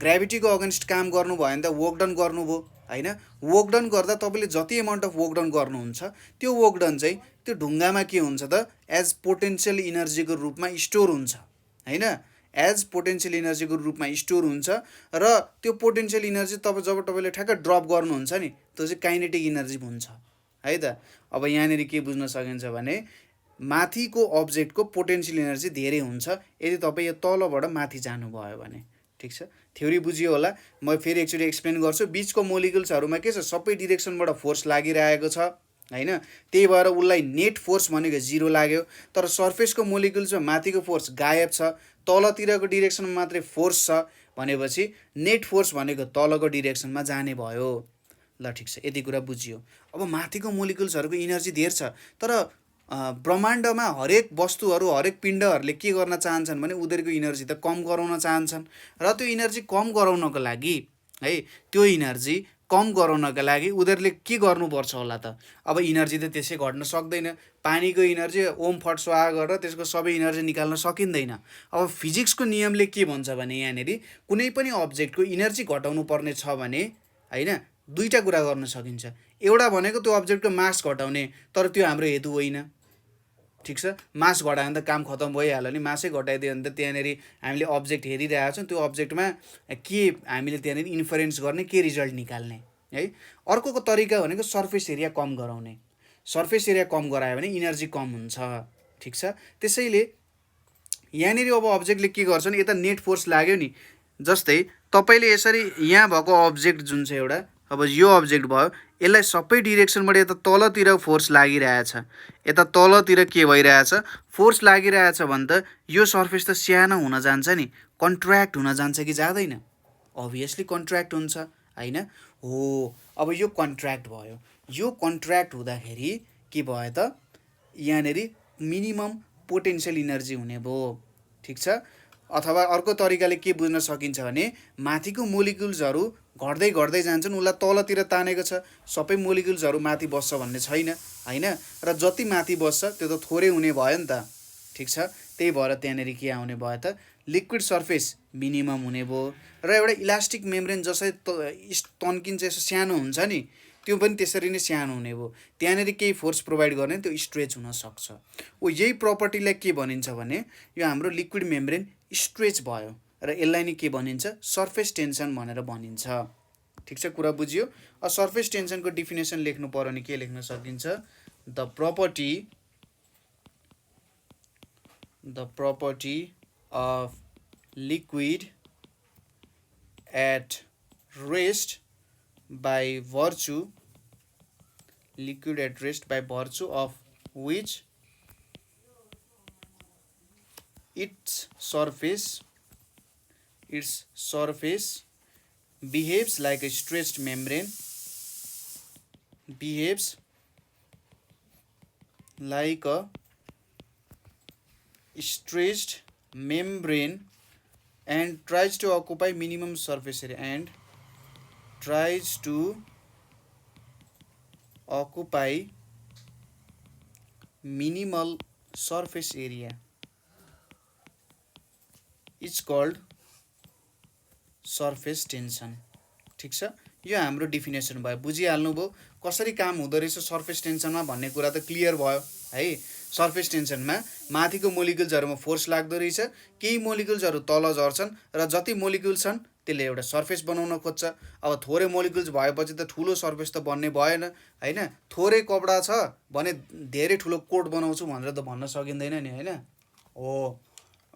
ग्राभिटीको अगेन्स्ट काम गर्नुभयो भने त वर्क डन गर्नुभयो होइन। वर्क डन गर्दा तपाईँले जति एमाउन्ट अफ वर्क डन गर्नुहुन्छ त्यो वर्क डन चाहिँ त्यो ढुङ्गामा के हुन्छ त? एज पोटेन्सियल इनर्जीको रूपमा स्टोर हुन्छ होइन, एज पोटेन्सियल इनर्जीको रूपमा स्टोर हुन्छ। र त्यो पोटेन्सियल इनर्जी जब तपाईँले ठ्याक्क ड्रप गर्नुहुन्छ नि, त्यो चाहिँ काइनेटिक इनर्जी हुन्छ है त। अब यहाँनिर के बुझ्न सकिन्छ भने माथिको अब्जेक्टको पोटेन्सियल इनर्जी धेरै हुन्छ यदि तपाईँ यो तलबाट माथि जानुभयो भने, ठिक छ? थ्योरी बुझियो होला। म फेरि एकचोटि एक्सप्लेन गर्छु। बिचको मोलिकुल्सहरूमा के छ? सबै डिरेक्सनबाट फोर्स लागिरहेको छ होइन, त्यही भएर उसलाई नेट फोर्स भनेको 0 लाग्यो। तर सर्फेसको मोलिकुल्समा माथिको फोर्स गायब छ, तलतिरको डिरेक्सनमा मात्रै फोर्स छ भनेपछि नेट फोर्स भनेको तलको डिरेक्सनमा जाने भयो। ल ठिक छ, यति कुरा बुझियो। अब माथिको मोलिकुल्सहरूको इनर्जी धेरै छ, तर ब्रह्माण्डमा हरेक वस्तुहरू हरेक पिण्डहरूले के गर्न चाहन्छन् भने उनीहरूको इनर्जी त कम गराउन चाहन्छन्। र त्यो इनर्जी कम गराउनको लागि है, त्यो इनर्जी कम गराउनका लागि उनीहरूले के गर्नुपर्छ होला त? अब इनर्जी त त्यसै घट्न सक्दैन। पानीको इनर्जी ओम फट स्वाहा गरेर त्यसको सबै इनर्जी निकाल्न सकिँदैन। अब फिजिक्सको नियमले के भन्छ भने यहाँनिर कुनै पनि अब्जेक्टको इनर्जी घटाउनु पर्ने छ भने होइन, दुईवटा कुरा गर्न सकिन्छ। एउटा भनेको त्यो अब्जेक्टको मास घटाउने, तर त्यो हाम्रो हेतु होइन, ठिक छ? मास घटायो भने त काम खतम भइहाल्यो नि। मासै घटाइदियो भने त त्यहाँनिर हामीले अब्जेक्ट हेरिरहेको छौँ, त्यो अब्जेक्टमा के हामीले त्यहाँनिर इन्फरेन्स गर्ने, के रिजल्ट निकाल्ने है। अर्को तरिका भनेको सर्फेस एरिया कम गराउने। सर्फेस एरिया कम गरायो भने इनर्जी कम हुन्छ, ठिक छ? त्यसैले यहाँनिर अब अब्जेक्टले के गर्छ नि, यता नेट फोर्स लाग्यो नि, जस्तै तपाईँले यसरी यहाँ भएको अब्जेक्ट जुन चाहिँ एउटा, अब यो अब्जेक्ट भयो, यसलाई सबै डिरेक्सनबाट यता तलतिर फोर्स लागिरहेछ, यता तलतिर के भइरहेछ? फोर्स लागिरहेछ भने त यो सर्फेस त सानो हुन जान्छ नि, कन्ट्र्याक्ट हुन जान्छ कि जाँदैन? अभियसली कन्ट्र्याक्ट हुन्छ होइन हो। अब यो कन्ट्र्याक्ट भयो, यो कन्ट्र्याक्ट हुँदाखेरि के भयो त? यहाँनिर मिनिमम पोटेन्सियल इनर्जी हुने भयो, ठिक छ? अथवा अर्को तरिकाले के बुझ्न सकिन्छ भने माथिको मोलिकुल्सहरू घट्दै घट्दै जान्छन्, उसलाई तलतिर तानेको छ। सबै मोलिकुल्सहरू माथि बस्छ भन्ने छैन होइन, र जति माथि बस्छ त्यो त थोरै हुने भयो नि त, ठिक छ? त्यही भएर त्यहाँनिर के आउने भयो त? लिक्विड सर्फेस मिनिमम हुने भयो। र एउटा इलास्टिक मेम्ब्रेन जसरी तन्किन्छ यसो सानो हुन्छ नि, त्यो पनि त्यसरी नै सानो हुने भयो। त्यहाँनिर केही फोर्स प्रोभाइड गर्ने त्यो स्ट्रेच हुनसक्छ। यही प्रपर्टीलाई के भनिन्छ भने यो हाम्रो लिक्विड मेम्ब्रेन स्ट्रेच भयो र यसलाई नै के भनिन्छ? सर्फेस टेन्सन भनेर भनिन्छ, ठिक छ? कुरा बुझियो। सर्फेस टेन्सनको डिफिनेसन लेख्नु पर्यो भने के लेख्न सकिन्छ? The property of liquid at rest by virtue of which its surface behaves like a stretched membrane, and tries to occupy minimum surface area minimal surface area is called surface tension. ठिक छ, यो हाम्रो definition भयो, बुझिहाल्नुभयो कसरी काम हुँदो रहेछ surface टेन्सनमा भन्ने कुरा त क्लियर भयो है। सर्फेस टेन्सनमा माथिको मोलिकुल्सहरूमा फोर्स लाग्दो रहेछ, केही मोलिकुल्सहरू तल झर्छन् र जति मोलिकुल छन् त्यसले एउटा सर्फेस बनाउन खोज्छ। अब थोरै मोलिकुल्स भएपछि त ठुलो सर्फेस त बन्ने भएन होइन, थोरै कपडा छ भने धेरै ठुलो कोट बनाउँछु भनेर त भन्न सकिँदैन नि होइन हो।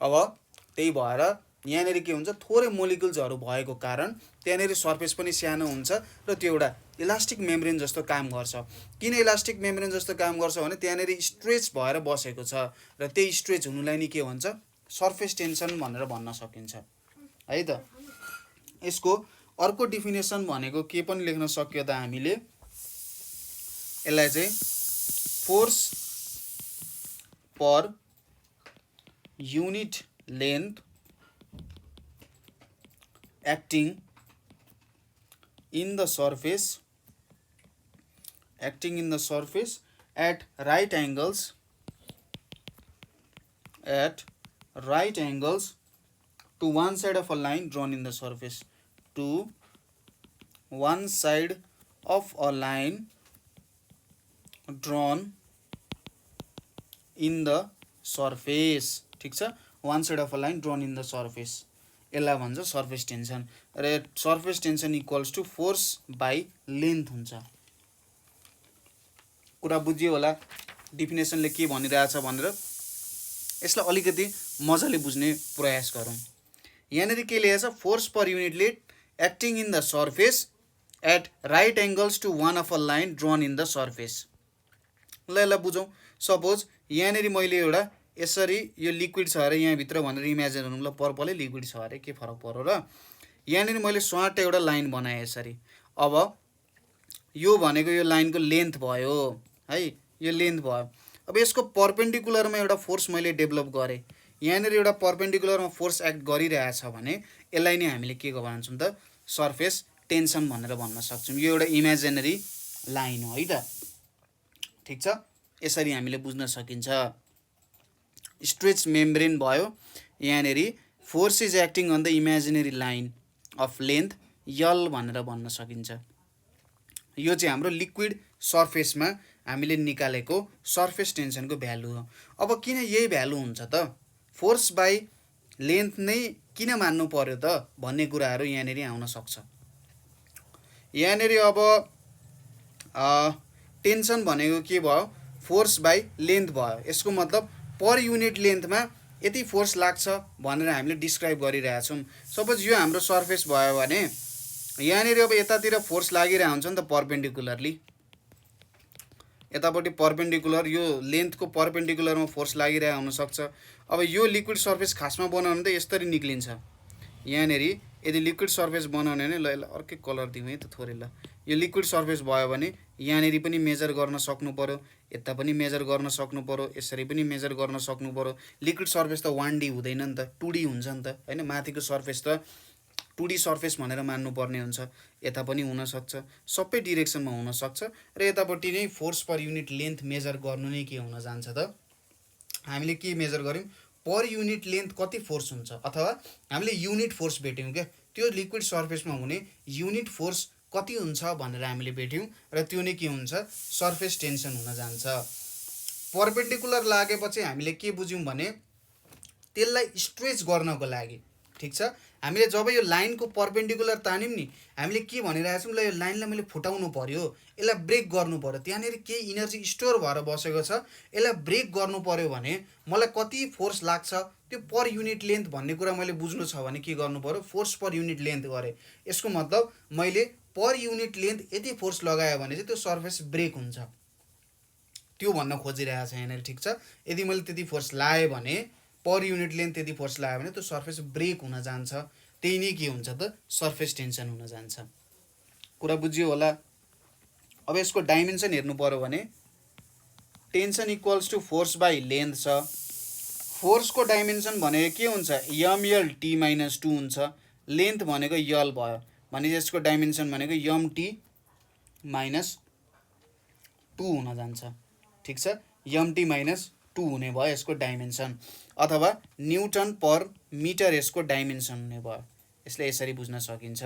अब त्यही भएर यहाँनिर के हुन्छ, थोरै मोलिकुल्सहरू भएको कारण त्यहाँनिर सर्फेस पनि सानो हुन्छ र त्यो एउटा इलास्टिक मेम्ब्रेन जस्तो काम गर्छ। किन इलास्टिक मेम्ब्रेन जस्तो काम गर्छ भने त्यहाँनिर स्ट्रेच भएर बसेको छ र त्यही स्ट्रेच हुनुलाई नि के भन्छ, सर्फेस टेन्सन भनेर भन्न सकिन्छ है त। यसको अर्को डेफिनेसन भनेको के पनि लेख्न सक्यो त हामीले, यसलाई चाहिँ force per unit length acting in the surface at right angles to one side of a line drawn in the surface, to one side of a line drawn in the surface। ठिक छ, one side of a line drawn in the surface, यसलाई भन्छ surface tension. र surface tension equals to force by length हुन्छ। कुरा बुझियो होला डेफिनेसनले के भनिरहेछ भनेर। यसलाई अलिकति मजाले बुझ्ने प्रयास गरौँ। यहाँनिर के लेखेको छ, force per unit length acting in the surface at right angles to one of a line drawn in the surface. ल यसलाई बुझौँ। सपोज यहाँनिर मैले एउटा यसरी यो लिक्विड छ अरे यहाँभित्र भनेर इमेजिन गर्नु, ल पर्पलै लिक्विड छ अरे के फरक पर्यो र। यहाँनिर मैले स्वाट एउटा लाइन बनाएँ यसरी। अब यो भनेको यो लाइनको लेन्थ भयो है, यो लेन्थ भयो। अब यसको पर्पेन्डिकुलरमा एउटा फोर्स मैले डेभलप गरेँ, यहाँनिर एउटा पर्पेन्डिकुलरमा फोर्स एक्ट गरिरहेछ भने यसलाई नै हामीले के भन्छौँ त, सर्फेस टेन्सन भनेर भन्न सक्छौँ। यो एउटा इमेजिनरी लाइन हो है त। ठिक छ, यसरी हामीले बुझ्न सकिन्छ। स्ट्रेच मेम्ब्रेन भयो, यहाँनिर force is acting on the imaginary line of length L भनेर भन्न सकिन्छ। यो चाहिँ हाम्रो लिक्विड सर्फेसमा हामीले निकालेको सर्फेस टेन्सनको भ्यालु हो। अब किन यही भ्यालु हुन्छ त, फोर्स बाई लेन्थ नै किन मान्नु पर्यो त भन्ने कुराहरू यहाँनिर आउन सक्छ। यहाँनिर अब टेन्सन भनेको के भयो, फोर्स बाई लेन्थ भयो। यसको मतलब पर युनिट लेन्थमा यति फोर्स लाग्छ भनेर हामीले डिस्क्राइब गरिरहेछौँ। सपोज यो हाम्रो सर्फेस भयो भने यहाँनिर अब यतातिर फोर्स लागिरहेको हुन्छ नि त पर्पेन्डिकुलरली, यतापट्टि पर्पेन्डिकुलर यो लेन्थको पर्पेन्डिकुलरमा फोर्स लागिरहेको हुनसक्छ। अब यो लिक्विड सर्फेस खासमा बनाउनु त यसरी निक्लिन्छ। यहाँनिर यदि लिक्विड सर्फेस बनाउने भने, ल यसलाई अर्कै कलर दिउँ है त थोरै, ल यो लिक्विड सर्फेस भयो भने यहाँनिर पनि मेजर गर्न सक्नु पऱ्यो, यता पनि मेजर गर्न सक्नु पऱ्यो, यसरी पनि मेजर गर्न सक्नु पऱ्यो। लिक्विड सर्फेस त 1D हुँदैन नि त, 2D हुन्छ नि त होइन। माथिको सर्फेस त 2D सर्फेस भनेर मान्नुपर्ने हुन्छ, यता पनि हुनसक्छ, सबै डिरेक्सनमा हुनसक्छ। र यतापट्टि नै force per unit length measure गर्नु नै के हुन जान्छ त, हामीले के मेजर गऱ्यौँ, पर युनिट लेन्थ कति फोर्स हुन्छ, अथवा हामीले युनिट फोर्स भेट्यौँ क्या, त्यो लिक्विड सर्फेसमा हुने युनिट फोर्स कति हुन्छ भनेर हामीले भेट्यौँ र त्यो नै के हुन्छ, सर्फेस टेन्सन हुन जान्छ। पर्पेन्डिकुलर लागेपछि हामीले के बुझ्यौँ भने त्यसलाई स्ट्रेच गर्नको लागि, ठिक छ, हामीले जब यो लाइनको पर्पेन्डिकुलर तान्यौँ नि, हामीले के भनिरहेछौँ, ल यो लाइनलाई मैले फुटाउनु पर्यो, यसलाई ब्रेक गर्नु पर्यो, त्यहाँनिर केही इनर्जी स्टोर भएर बसेको छ, यसलाई ब्रेक गर्नु पर्यो भने मलाई कति फोर्स लाग्छ त्यो पर युनिट लेन्थ भन्ने कुरा मैले बुझ्नु छ भने के गर्नु पर्यो, फोर्स पर युनिट लेन्थ गरेँ। यसको मतलब मैले पर युनिट लेन्थ यति फोर्स लगायो भने चाहिँ त्यो सर्फेस ब्रेक हुन्छ, त्यो भन्न खोजिरहेको छ यहाँनिर। ठिक छ, यदि मैले त्यति फोर्स लगाएँ भने, पर युनिट लेन्थ यदि फोर्स लगायो भने त्यो सर्फेस ब्रेक हुन जान्छ, त्यही नै के हुन्छ त, सर्फेस टेन्सन हुन जान्छ। कुरा बुझ्यो होला। अब यसको डाइमेन्सन हेर्नु पर्यो भने tension equals to force by length छ। फोर्सको डाइमेन्सन भनेको के हुन्छ, ML T-2 हुन्छ, लेन्थ भनेको यल भयो भने यसको डाइमेन्सन भनेको MT-2 हुन जान्छ। ठिक छ, MT-2 हुने भयो यसको डाइमेन्सन, अथवा न्युटन पर मिटर यसको डाइमेन्सन हुने भयो। यसलाई यसरी बुझ्न सकिन्छ।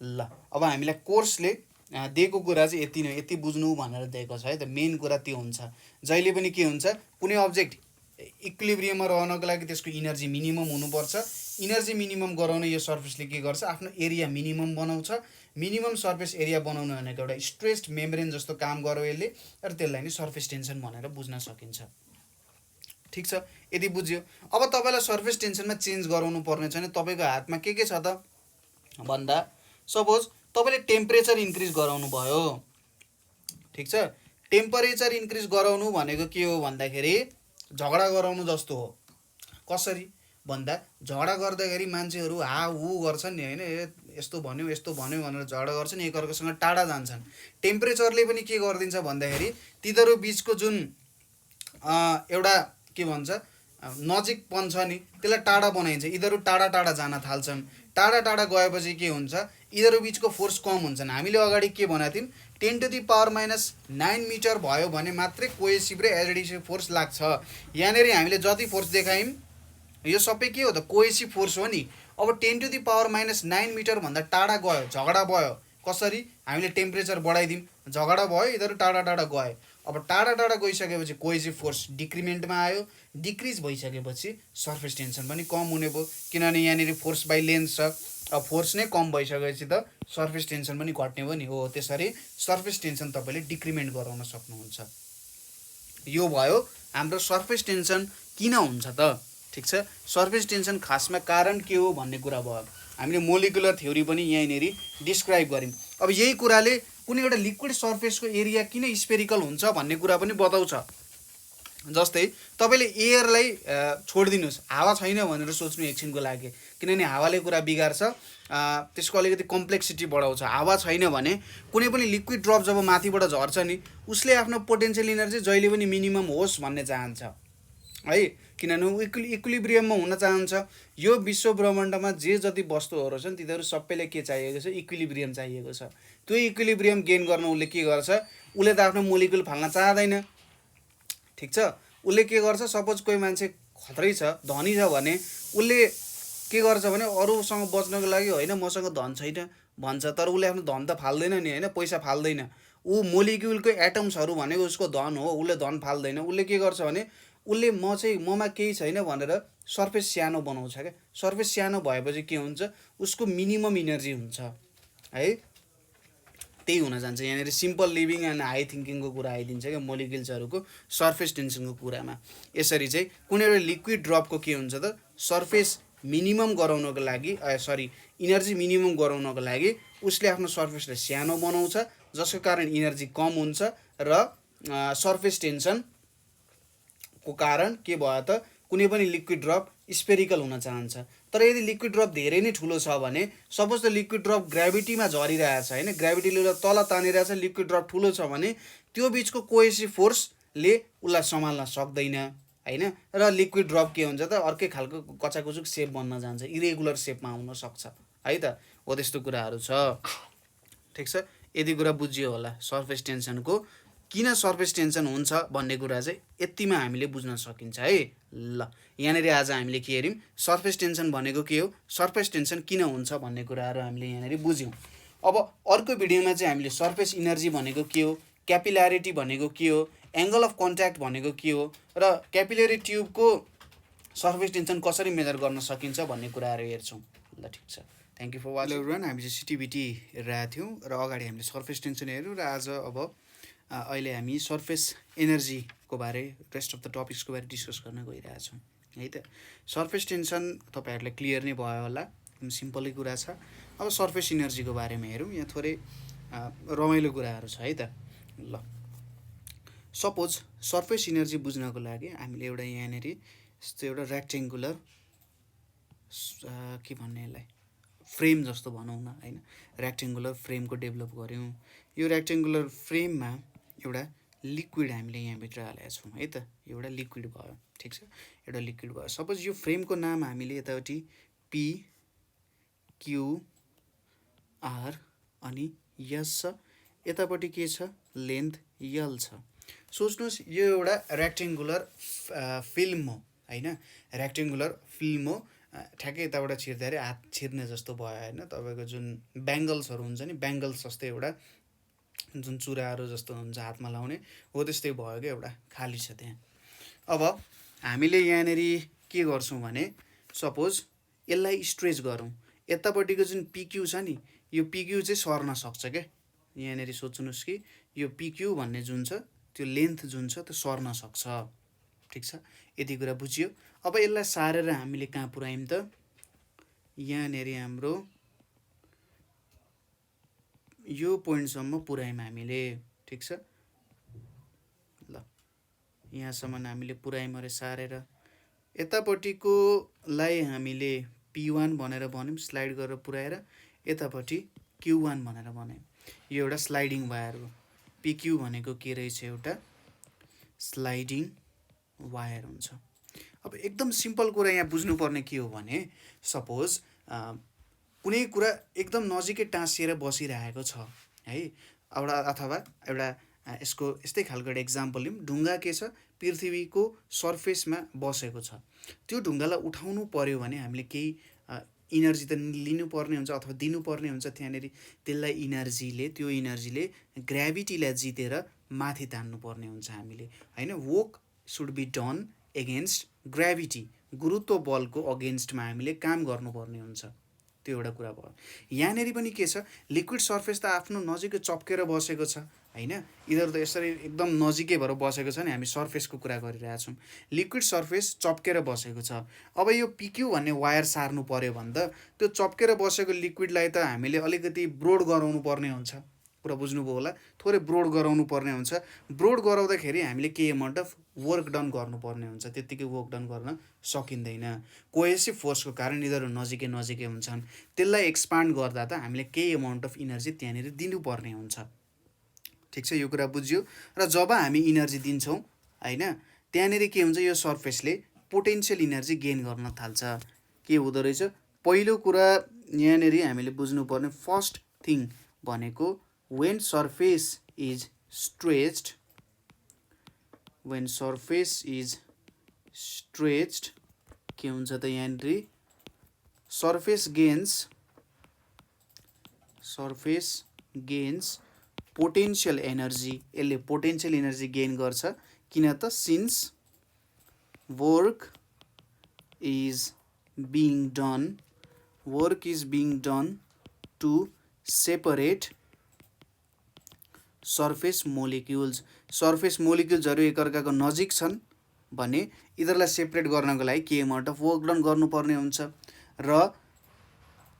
ल अब हामीलाई कोर्सले दिएको कुरा चाहिँ यति नै, यति बुझ्नु भनेर दिएको छ है त। मेन कुरा त्यो हुन्छ, जहिले पनि के हुन्छ, कुनै अब्जेक्ट इक्विलिब्रियममा रहनको लागि त्यसको इनर्जी मिनिमम हुनुपर्छ। इनर्जी मिनिमम गराउन यो सर्फेसले के गर्छ, आफ्नो एरिया मिनिमम बनाउँछ। मिनिमम सर्फेस एरिया बनाउनु भनेको एउटा स्ट्रेस्ड मेम्ब्रेन जस्तो काम गर्यो यसले, र त्यसलाई नै सर्फेस टेन्सन भनेर बुझ्न सकिन्छ। ठिक छ, यदि बुझ्यो। अब तपाईँलाई सर्फेस टेन्सनमा चेन्ज गराउनु पर्ने छ भने तपाईँको हातमा के छ त भन्दा, सपोज तपाईँले टेम्परेचर इन्क्रिज गराउनु भयो। ठिक छ, टेम्परेचर इन्क्रिज गराउनु भनेको के हो भन्दाखेरि झगडा गराउनु जस्तो हो। कसरी भन्दा, झगडा गर्दाखेरि मान्छेहरू हा हु गर्छन् नि होइन, यस्तो भन्यो भनेर झगडा गर्छन्, एकअर्कासँग टाढा जान्छन्। टेम्परेचरले पनि के गरिदिन्छ भन्दाखेरि तिनीहरू बिचको जुन एउटा के भन्छ नजिकपन छ नि त्यसलाई टाढा बनाइन्छ। यिनीहरू टाढा टाढा जान थाल्छन्। टाढा टाढा गएपछि के हुन्छ, यिनीहरू बिचको फोर्स कम हुन्छन्। हामीले अगाडि के भनेको थियौँ, 10⁻⁹ मिटर भयो भने मात्रै कोहेसिभ र एडिटिभ फोर्स लाग्छ। यहाँनिर हामीले जति फोर्स देखायौँ यो सबै के हो त, कोहेसिभ फोर्स हो नि। अब 10⁻⁹ मिटर भन्दा टाढा गयो, झगडा भयो। कसरी, हामीले टेम्परेचर बढाइदिउँ, झगडा भयो, यिनीहरू टाढा टाढा गए। अब टाढा टाढा गइसकेपछि कोहेसिभ फोर्स डिक्रिमेन्टमा आयो। डिक्रिज भइसकेपछि सर्फेस टेन्सन पनि कम हुने भयो, किनभने यहाँनिर फोर्स बाई लेन्थ छ। अब फोर्स नै कम भइसकेपछि त सर्फेस टेन्सन पनि घट्ने भयो नि। हो, त्यसरी सर्फेस टेन्सन तपाईँले डिक्रिमेन्ट गराउन सक्नुहुन्छ। यो भयो हाम्रो सर्फेस टेन्सन किन हुन्छ त। ठिक छ, सर्फेस टेन्सन खासमा कारण के हो भन्ने कुरा भयो। हामीले मोलिकुलर थ्योरी पनि यहीँनिर डिस्क्राइब गऱ्यौँ। अब यही कुराले कुनै एउटा लिक्विड सर्फेसको एरिया किन स्पेरिकल हुन्छ भन्ने कुरा पनि बताउँछ। जस्तै तपाईँले एयरलाई छोडिदिनुहोस्, हावा छैन भनेर सोच्नु एकछिनको लागि, किनभने हावाले कुरा बिगार्छ, त्यसको अलिकति कम्प्लेक्सिटी बढाउँछ। हावा छैन भने कुनै पनि लिक्विड ड्रप जब माथिबाट झर्छ नि, उसले आफ्नो पोटेन्सियल इनर्जी जहिले पनि मिनिमम होस् भन्ने चाहन्छ है, किनभने ऊ इक्विलिब्रियममा हुन चाहन्छ। यो विश्व ब्रह्माण्डमा जे जति वस्तुहरू छन् तिनीहरू सबैले के चाहिएको छ, इक्विलिब्रियम चाहिएको छ। त्यो इक्विलिब्रियम गेन गर्न उसले के गर्छ, उसले त आफ्नो मोलिकुल फाल्न चाहँदैन। ठिक छ, उसले के गर्छ, सपोज कोही मान्छे खत्रै छ, धनी छ भने उसले के गर्छ भने अरूसँग बच्नको लागि होइन मसँग धन छैन भन्छ, तर उसले आफ्नो धन त फाल्दैन नि होइन, पैसा फाल्दैन। ऊ मोलिक्युलको एटम्सहरू भनेको उसको धन हो, उसले धन फाल्दैन। उसले के गर्छ भने उसले ममा केही छैन भनेर सर्फेस सानो बनाउँछ क्या। सर्फेस सानो भएपछि के हुन्छ, उसको मिनिमम इनर्जी हुन्छ है। त्यही हुन जान्छ यहाँनिर सिम्पल लिभिङ एन्ड हाई थिङ्किङको कुरा आइदिन्छ क्या मोलिकुल्सहरूको सर्फेस टेन्सनको कुरामा। यसरी चाहिँ कुनै एउटा लिक्विड ड्रपको के हुन्छ त, सर्फेस मिनिमम गराउनको लागि इनर्जी मिनिमम गराउनको लागि उसले आफ्नो सर्फेसलाई सानो बनाउँछ, जसको कारण इनर्जी कम हुन्छ र सर्फेस टेन्सनको कारण के भयो त, कुनै पनि लिक्विड ड्रप स्पेरिकल हुन चाहन्छ। तर यदि लिक्विड ड्रप धेरै नै ठुलो छ भने, सपोज त लिक्विड ड्रप ग्राभिटीमा झरिरहेछ होइन, ग्राभिटीले तल तानिरहेछ, लिक्विड ड्रप ठुलो छ भने त्यो बिचको कोहेसिभ फोर्सले उसलाई सम्हाल्न सक्दैन होइन, र लिक्विड ड्रप के हुन्छ त, अर्कै खालको कचाकुचुक सेप बन्न जान्छ, इरेगुलर सेपमा आउन सक्छ है त। हो त्यस्तो कुराहरू छ। ठिक छ, यति कुरा बुझियो होला सर्फेस टेन्सनको किन सर्फेस टेन्सन हुन्छ भन्ने कुरा चाहिँ यतिमा हामीले बुझ्न सकिन्छ है। ल यहाँनिर आज हामीले के हेऱ्यौँ, सर्फेस टेन्सन भनेको के हो, सर्फेस टेन्सन किन हुन्छ भन्ने कुराहरू हामीले यहाँनिर बुझ्यौँ। अब अर्को भिडियोमा चाहिँ हामीले सर्फेस इनर्जी भनेको के हो, क्यापिल्यारिटी भनेको के हो, एङ्गल अफ कन्ट्याक्ट भनेको के हो, र क्यापिलरी ट्युबको सर्फेस टेन्सन कसरी मेजर गर्न सकिन्छ भन्ने कुराहरू हेर्छौँ। ल ठिक छ, thank you for watching. Everyone, हामी चाहिँ सिटिभिटी हेरेका थियौँ र अगाडि हामीले सर्फेस टेन्सन हेऱ्यौँ, र आज अब अहिले हामी सर्फेस एनर्जीको बारे, रेस्ट अफ द टपिक्सको बारे डिस्कस गर्न गइरहेछौँ है त। सर्फेस टेन्सन तपाईँहरूलाई क्लियर नै भयो होला, एकदम सिम्पलै कुरा छ। अब सर्फेस इनर्जीको बारेमा हेरौँ, यहाँ थोरै रमाइलो कुराहरू छ है त। ल सपोज सर्फेस इनर्जी बुझ्नको लागि हामीले एउटा यहाँनिर यस्तो एउटा रेक्टेङ्गुलर के भन्ने यसलाई फ्रेम जस्तो भनौँ न होइन, रेक्टेङ्गुलर फ्रेमको डेभलप गऱ्यौँ। यो रेक्टेङ्गुलर फ्रेममा एउटा लिक्विड हामीले यहाँभित्र हालेका छौँ है त, एउटा लिक्विड भयो। ठिक छ, एउटा लिक्विड भयो। सपोज यो फ्रेमको नाम हामीले यतापट्टि PQR अनि यस छ, यतापट्टि के छ, लेन्थ यल छ। सोच्नुहोस् यो एउटा रेक्टेङ्गुलर फिल्म हो होइन, रेक्टेङ्गुलर फिल्म हो, ठ्याक्कै यताबाट छिर्दाखेरि हात छिर्ने जस्तो भयो होइन तपाईँको जुन ब्याङ्गल्सहरू हुन्छ नि ब्याङ्गल्स जस्तै एउटा जुन चुराहरू जस्तो हुन्छ हातमा लाउने हो त्यस्तै भयो क्या एउटा खाली छ त्यहाँ। अब हामीले यहाँनिर के गर्छौँ भने सपोज यसलाई स्ट्रेच गरौँ यतापट्टिको जुन पिक्यू छ नि यो पिक्यू चाहिँ सर्न सक्छ क्या यहाँनिर सोच्नुहोस् कि यो पिक्यू भन्ने जुन छ त्यो लेन्थ जुन छ त्यो सर्न सक्छ ठिक छ यति कुरा बुझियो। अब यसलाई सारेर हामीले कहाँ पुऱ्यायौँ त यहाँनिर हाम्रो यो पोइन्टसम्म पुऱ्यायौँ हामीले ठिक छ ल यहाँसम्म हामीले पुऱ्यायौँ अरे सारेर यतापट्टिकोलाई हामीले P1 भनेर भन्यौँ स्लाइड गरेर पुऱ्याएर यतापट्टि Q1 भनेर भन्यौँ यो एउटा स्लाइडिङ वायर हो। PQ भनेको के रहेछ एउटा स्लाइडिङ वायर हुन्छ। अब एकदम सिम्पल कुरा यहाँ बुझ्नुपर्ने के हो भने सपोज कुनै कुरा एकदम नजिकै टाँसिएर बसिरहेको छ है एउटा अथवा एउटा यसको यस्तै खालको एउटा इक्जाम्पल लिउँ ढुङ्गा के छ पृथ्वीको सर्फेसमा बसेको छ त्यो ढुङ्गालाई उठाउनु पर्यो भने हामीले केही इनर्जी त लिनुपर्ने हुन्छ अथवा दिनुपर्ने हुन्छ त्यहाँनिर त्यसलाई त्यो इनर्जीले ग्राभिटीलाई जितेर माथि तान्नुपर्ने हुन्छ हामीले होइन work should be done against gravity गुरुत्व बलको अगेन्स्टमा हामीले काम गर्नुपर्ने हुन्छ त्यो एउटा कुरा भयो। यहाँनिर पनि के छ लिक्विड सर्फेस त आफ्नो नजिकै चप्केर बसेको छ होइन यिनीहरू त यसरी एकदम नजिकै भएर बसेको छ नि हामी सर्फेसको कुरा गरिरहेछौँ लिक्विड सर्फेस चप्केर बसेको छ। अब यो पिक्यू भन्ने वायर सार्नु पर्यो भने त त्यो चप्केर बसेको लिक्विडलाई त हामीले अलिकति ब्रोड गराउनु पर्ने हुन्छ कुरा बुझ्नुभयो होला थोरै ब्रोड गराउनु पर्ने हुन्छ ब्रोड गराउँदाखेरि हामीले केही एमाउन्ट अफ वर्क डन गर्नुपर्ने हुन्छ त्यत्तिकै वर्क डन गर्न सकिँदैन कोहेसिभ फोर्सको कारण यिनीहरू नजिकै हुन्छन् त्यसलाई एक्सपान्ड गर्दा त हामीले केही एमाउन्ट अफ इनर्जी त्यहाँनिर दिनुपर्ने हुन्छ ठिक छ यो कुरा बुझ्यो। र जब हामी इनर्जी दिन्छौँ होइन त्यहाँनिर के हुन्छ यो सर्फेसले पोटेन्सियल इनर्जी गेन गर्न थाल्छ के हुँदो रहेछ पहिलो कुरा यहाँनिर हामीले बुझ्नुपर्ने फर्स्ट थिङ भनेको when surface is stretched के हुन्छ त यहाँनिर surface gains potential energy यसले पोटेन्शियल एनर्जी गेन गर्छ किन त since work is being done to separate surface मोलिक्युल्सहरू एकअर्काको नजिक छन् भने यिनीहरूलाई सेपरेट गर्नको लागि के एमाउन्ट अफ वर्क डन गर्नुपर्ने हुन्छ र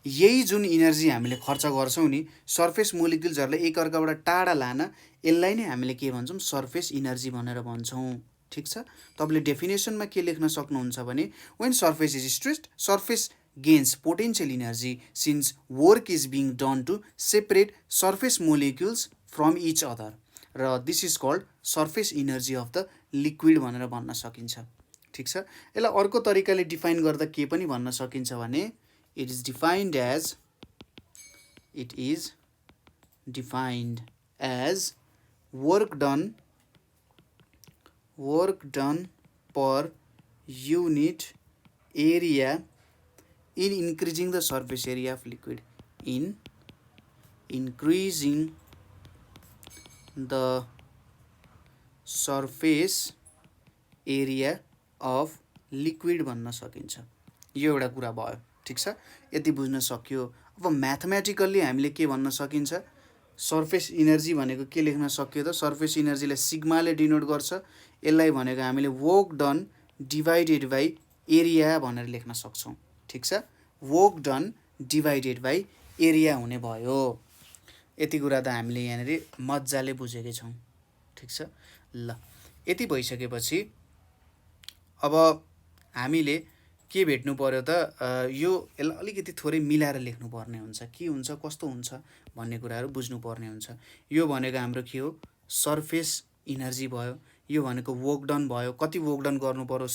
यही जुन इनर्जी हामीले खर्च गर्छौँ नि सर्फेस मोलिक्युल्सहरूलाई एकअर्काबाट टाढा लान यसलाई नै हामीले के भन्छौँ सर्फेस इनर्जी भनेर भन्छौँ ठिक छ। तपाईँले डेफिनेसनमा के लेख्न सक्नुहुन्छ भने when surface is stretched surface gains potential energy since work is being done to separate surface molecules from each other र this is called surface energy of the liquid भनेर भन्न सकिन्छ ठिक छ। यसलाई अर्को तरिकाले डिफाइन गर्दा के पनि भन्न सकिन्छ भने it is defined as work done per unit area in increasing the surface area of liquid increasing the surface area of liquid भन्न सकिन्छ यो एउटा कुरा भयो ठिक छ यति बुझ्न सक्यो। अब म्याथमेटिकल्ली हामीले के भन्न सकिन्छ सर्फेस इनर्जी भनेको के लेख्न सक्यो त सर्फेस इनर्जीलाई सिग्माले डिनोट गर्छ यसलाई भनेको हामीले work done divided by area भनेर लेख्न सक्छौँ ठिक छ work done divided by area हुने भयो यति कुरा त हामीले यहाँनिर मजाले बुझेकै छौँ ठिक छ। ल यति भइसकेपछि अब हामीले के भेट्नु पर्यो त यो यसलाई अलिकति थोरै मिलाएर लेख्नुपर्ने हुन्छ के हुन्छ कस्तो हुन्छ भन्ने कुराहरू बुझ्नुपर्ने हुन्छ। यो भनेको हाम्रो के हो सर्फेस इनर्जी भयो यो भनेको वर्क डन भयो कति वर्क डन गर्नु पर्यो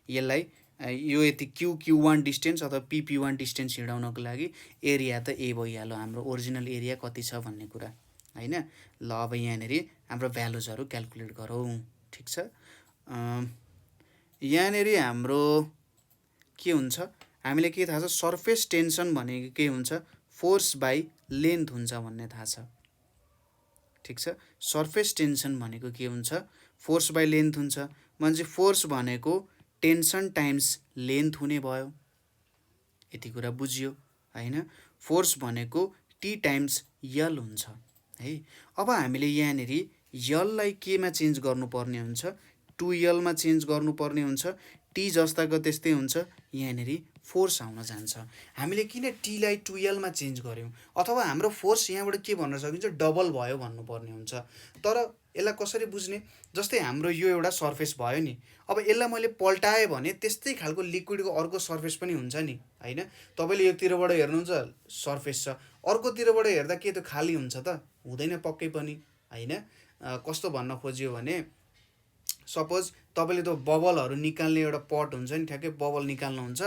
यसलाई यो यति Q1 डिस्टेन्स अथवा P1 डिस्टेन्स हिँडाउनको लागि एरिया त ए भइहाल्यो हाम्रो ओरिजिनल एरिया कति छ भन्ने कुरा होइन। ल अब यहाँनिर हाम्रो भ्यालुजहरू क्याल्कुलेट गरौँ ठिक छ। यहाँनिर हाम्रो के हुन्छ हामीले के थाहा छ सर्फेस टेन्सन भनेको के हुन्छ फोर्स बाई लेन्थ हुन्छ भन्ने थाहा छ ठिक छ सर्फेस टेन्सन भनेको के हुन्छ फोर्स बाई लेन्थ हुन्छ भने फोर्स भनेको टेन्सन टाइम्स लेन्थ हुने भयो यति कुरा बुझियो हैन फोर्स भनेको टी टाइम्स यल हुन्छ है अब हामीले यहाँनेरि यललाई केमा चेन्ज गर्नुपर्ने हुन्छ 2l मा चेन्ज गर्नुपर्ने हुन्छ टी जस्ताको त्यस्तै हुन्छ यहाँनेरि फोर्स आउन जान्छ हामीले किन टी लाई 2l मा चेन्ज गर्यौं अथवा हाम्रो फोर्स यहाँबाट के भन्न सकिन्छ डबल भयो भन्नुपर्ने हुन्छ तर यसलाई कसरी बुझ्ने जस्तै हाम्रो यो एउटा सर्फेस भयो नि अब यसलाई मैले पल्टाएँ भने त्यस्तै खालको लिक्विडको अर्को सर्फेस पनि हुन्छ नि हैन तपाईले योतिरबाट हेर्नुहुन्छ सर्फेस छ अर्कोतिरबाट हेर्दा के त खाली हुन्छ त हुँदैन पक्कै पनि हैन कस्तो भन्न खोजियो भने सपोज तपाईले त बबलहरु निकाल्ने एउटा पट हुन्छ नि ठ्याक्कै बबल निकाल्नु हुन्छ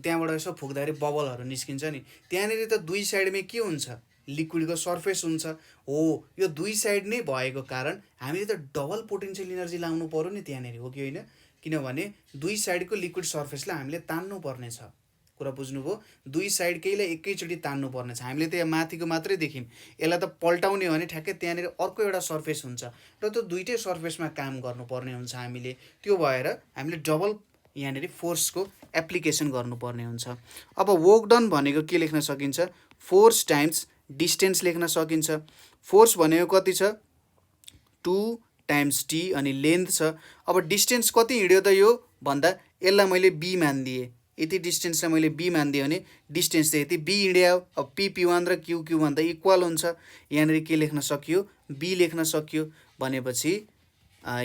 त्यहाँबाट यसो फुक्दाखेरि बबलहरु निस्किन्छ नि त्यहाँनेरि त दुई साइडमै के हुन्छ लिक्विडको सर्फेस हुन्छ हो यो दुई साइड नै भएको कारण हामीले त डबल पोटेन्शियल एनर्जी लाउनु पर्यो नि त्यहाँनेरि हो कि हैन किनभने दुई साइडको लिक्विड सर्फेसलाई हामीले तान्नु पर्ने छ कुरा बुझ्नुभयो दुई साइडकैले एकैचोटी तान्नु पर्ने छ हामीले त यहाँ माथिको मात्रै देख्यौं यसलाई त पल्टाउने हो भने ठ्याक्कै त्यहाँनेरि अर्को एउटा सर्फेस हुन्छ र त्यो दुईटै सर्फेसमा काम गर्नुपर्ने हुन्छ हामीले त्यो भएर हामीले डबल यहाँनेरि फोर्सको एप्लिकेसन गर्नुपर्ने हुन्छ अब वर्क डन भनेको के लेख्न सकिन्छ फोर्स टाइम्स डिस्टेन्स लेख्न सकिन्छ फोर्स भनेको कति छ 2 टाइम्स टी अनि लेन्थ छ अब डिस्टेन्स कति हिड्यो त यो भन्दा यसलाई मैले बी मानिदिए यति डिस्टेन्सलाई मैले बी मानिदिए भने डिस्टेन्स चाहिँ यति बी हिड्यो अब पी p1 र q q1 त इक्वल हुन्छ यहाँनेरि के लेख्न सकियो बी लेख्न सकियो भनेपछि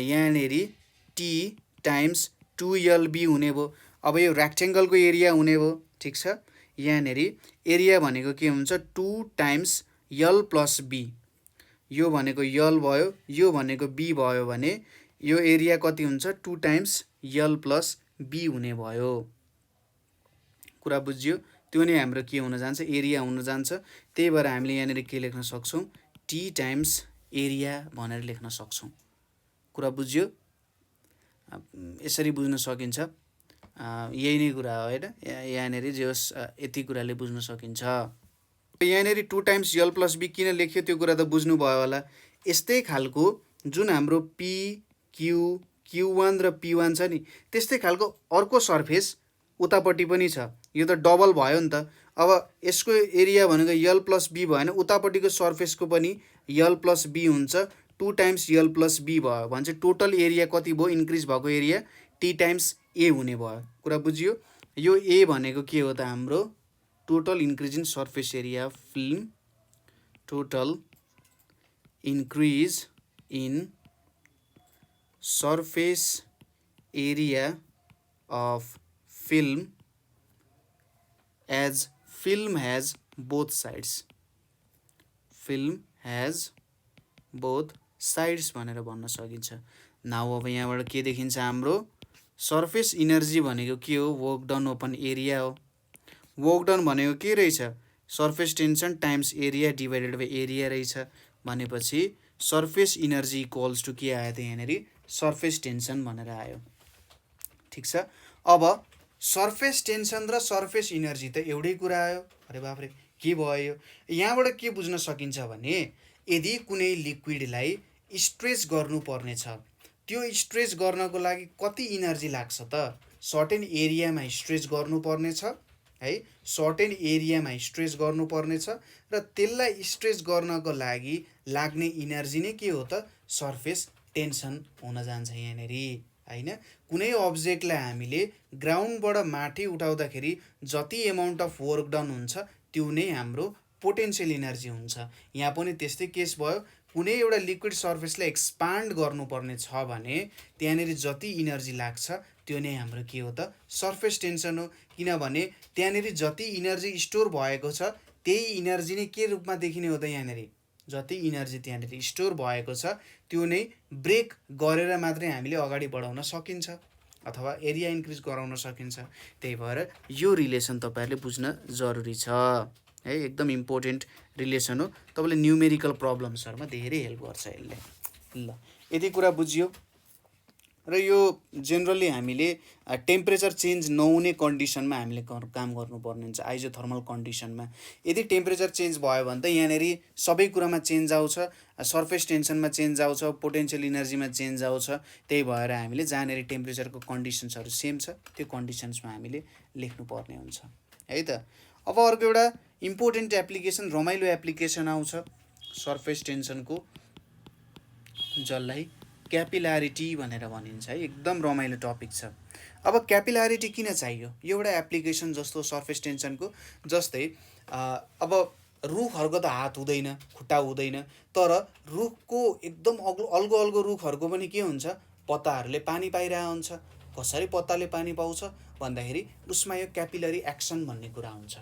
यहाँनेरि टी टाइम्स 2lb हुने भयो अब यो रेक्टेंगलको एरिया हुने भयो ठीक छ यहाँनेरि एरिया भनेको के हुन्छ 2 टाइम्स l प्लस b यो भनेको l भयो यो भनेको b भयो भने यो एरिया कति हुन्छ 2 टाइम्स l प्लस b हुने भयो कुरा बुझ्यो त्यो नै हाम्रो के हुन जान्छ एरिया हुन जान्छ त्यही भएर हामीले यहाँनेरि के लेख्न सक्छौं t टाइम्स एरिया भनेर लेख्न सक्छौं कुरा बुझ्यो यसरी बुझ्न सकिन्छ यही नै कुरा हो हैन यहाँनेरि जे होस् यति कुराले बुझ्न सकिन्छ यहाँनेरि 2 टाइम्स l प्लस b किन लेख्यो त्यो कुरा त बुझ्नु भयो होला यस्तै खालको जुन हाम्रो p q q1 र p1 छ नि त्यस्तै खालको अर्को सर्फेस उतापट्टि पनि छ यो त डबल भयो नि त अब यसको एरिया भनेको l प्लस b भएन उतापट्टिको सर्फेसको पनि l प्लस b हुन्छ 2 टाइम्स l प्लस b भयो भने चाहिँ टोटल एरिया कति भयो इन्क्रिज भएको एरिया t टाइम्स a हुने भयो कुरा बुझियो यो a भनेको के हो त हाम्रो total increase in surface area of film total increase in surface area of film as film has both sides भनेर भन्न सकिन्छ नाउ अब यहाँबाट के देखिन्छ हाम्रो सर्फेस इनर्जी भनेको के हो वर्क डन ओपन एरिया हो वर्क डन भनेको के रहेछ surface tension times area divided by area रहेछ भनेपछि सर्फेस इनर्जी इक्वल्स टु के आयो त यहाँनेरि सर्फेस टेन्सन भनेर आयो ठीक छ अब सर्फेस टेन्सन र सर्फेस इनर्जी त एउटै कुरा आयो अरे बाफरे के भयो यहाँबाट के बुझ्न सकिन्छ भने यदि कुनै लिक्विडलाई स्ट्रेच गर्नुपर्ने छ त्यो स्ट्रेच गर्नको लागि कति इनर्जी लाग्छ त सर्टेन एरियामा स्ट्रेच गर्नुपर्ने छ है सर्टेन एरियामा स्ट्रेच गर्नुपर्ने छ र त्यसलाई स्ट्रेच गर्नको लागि लाग्ने इनर्जी नै के हो त सर्फेस टेन्सन हुन जान्छ यहाँनेरि हैन कुनै अब्जेक्टलाई हामीले ग्राउन्डबाट माथि उठाउँदाखेरि जति एमाउन्ट अफ वर्क डन हुन्छ त्यो नै हाम्रो पोटेन्शियल एनर्जी हुन्छ यहाँ पनि त्यस्तै केस भयो कुनै एउटा लिक्विड सर्फेसलाई एक्सपान्ड गर्नुपर्ने छ भने त्यहाँनेरि जति इनर्जी लाग्छ त्यो नै हाम्रो के हो त सर्फेस टेन्सन हो किनभने त्यहाँनेरि जति इनर्जी स्टोर भएको छ त्यही इनर्जी नै के रूपमा देखिने हो त यहाँनेरि जति इनर्जी त्यहाँनेरि स्टोर भएको छ त्यो नै ब्रेक गरेर मात्रै हामीले अगाडि बढाउन सकिन्छ अथवा एरिया इन्क्रिज गराउन सकिन्छ त्यही भएर यो रिलेसन तपाईहरुले बुझ्न जरुरी छ है एकदम इम्पोर्टेन्ट रिलेसन हो तपाईले न्यूमेरिकल प्रब्लम्सहरुमा धेरै हेल्प गर्छ यसले ल यति कुरा बुझियो र यो जेनरली हामीले टेम्परेचर चेन्ज नहुने कन्डिसनमा हामीले काम गर्नुपर्ने हुन्छ, आइजोथर्मल कन्डिसनमा। यदि टेम्परेचर चेन्ज भयो भने त यहाँनिर सबै कुरामा चेन्ज आउँछ, सर्फेस टेन्सनमा चेन्ज आउँछ, पोटेन्सियल इनर्जीमा चेन्ज आउँछ। त्यही भएर हामीले जहाँनिर टेम्परेचरको कन्डिसन्सहरू सेम छ त्यो कन्डिसन्समा हामीले लेख्नुपर्ने हुन्छ है त। अब अर्को एउटा इम्पोर्टेन्ट एप्लिकेसन, रमाइलो एप्लिकेसन आउँछ सर्फेस टेन्सनको, जसलाई क्यापिलारिटी भनेर भनिन्छ है। एकदम रमाइलो टपिक छ। अब क्यापिलारिटी किन चाहियो? एउटा एप्लिकेसन जस्तो सर्फेस टेन्सनको, जस्तै अब रुखहरूको त हात हुँदैन, खुट्टा हुँदैन, तर रुखको एकदम अल्गो अल्गो रुखहरूको पनि के हुन्छ, पत्ताहरूले पानी पाइरहेको हुन्छ। कसरी पत्ताले पानी पाउँछ भन्दाखेरि उसमा यो क्यापिलरी एक्सन भन्ने कुरा हुन्छ,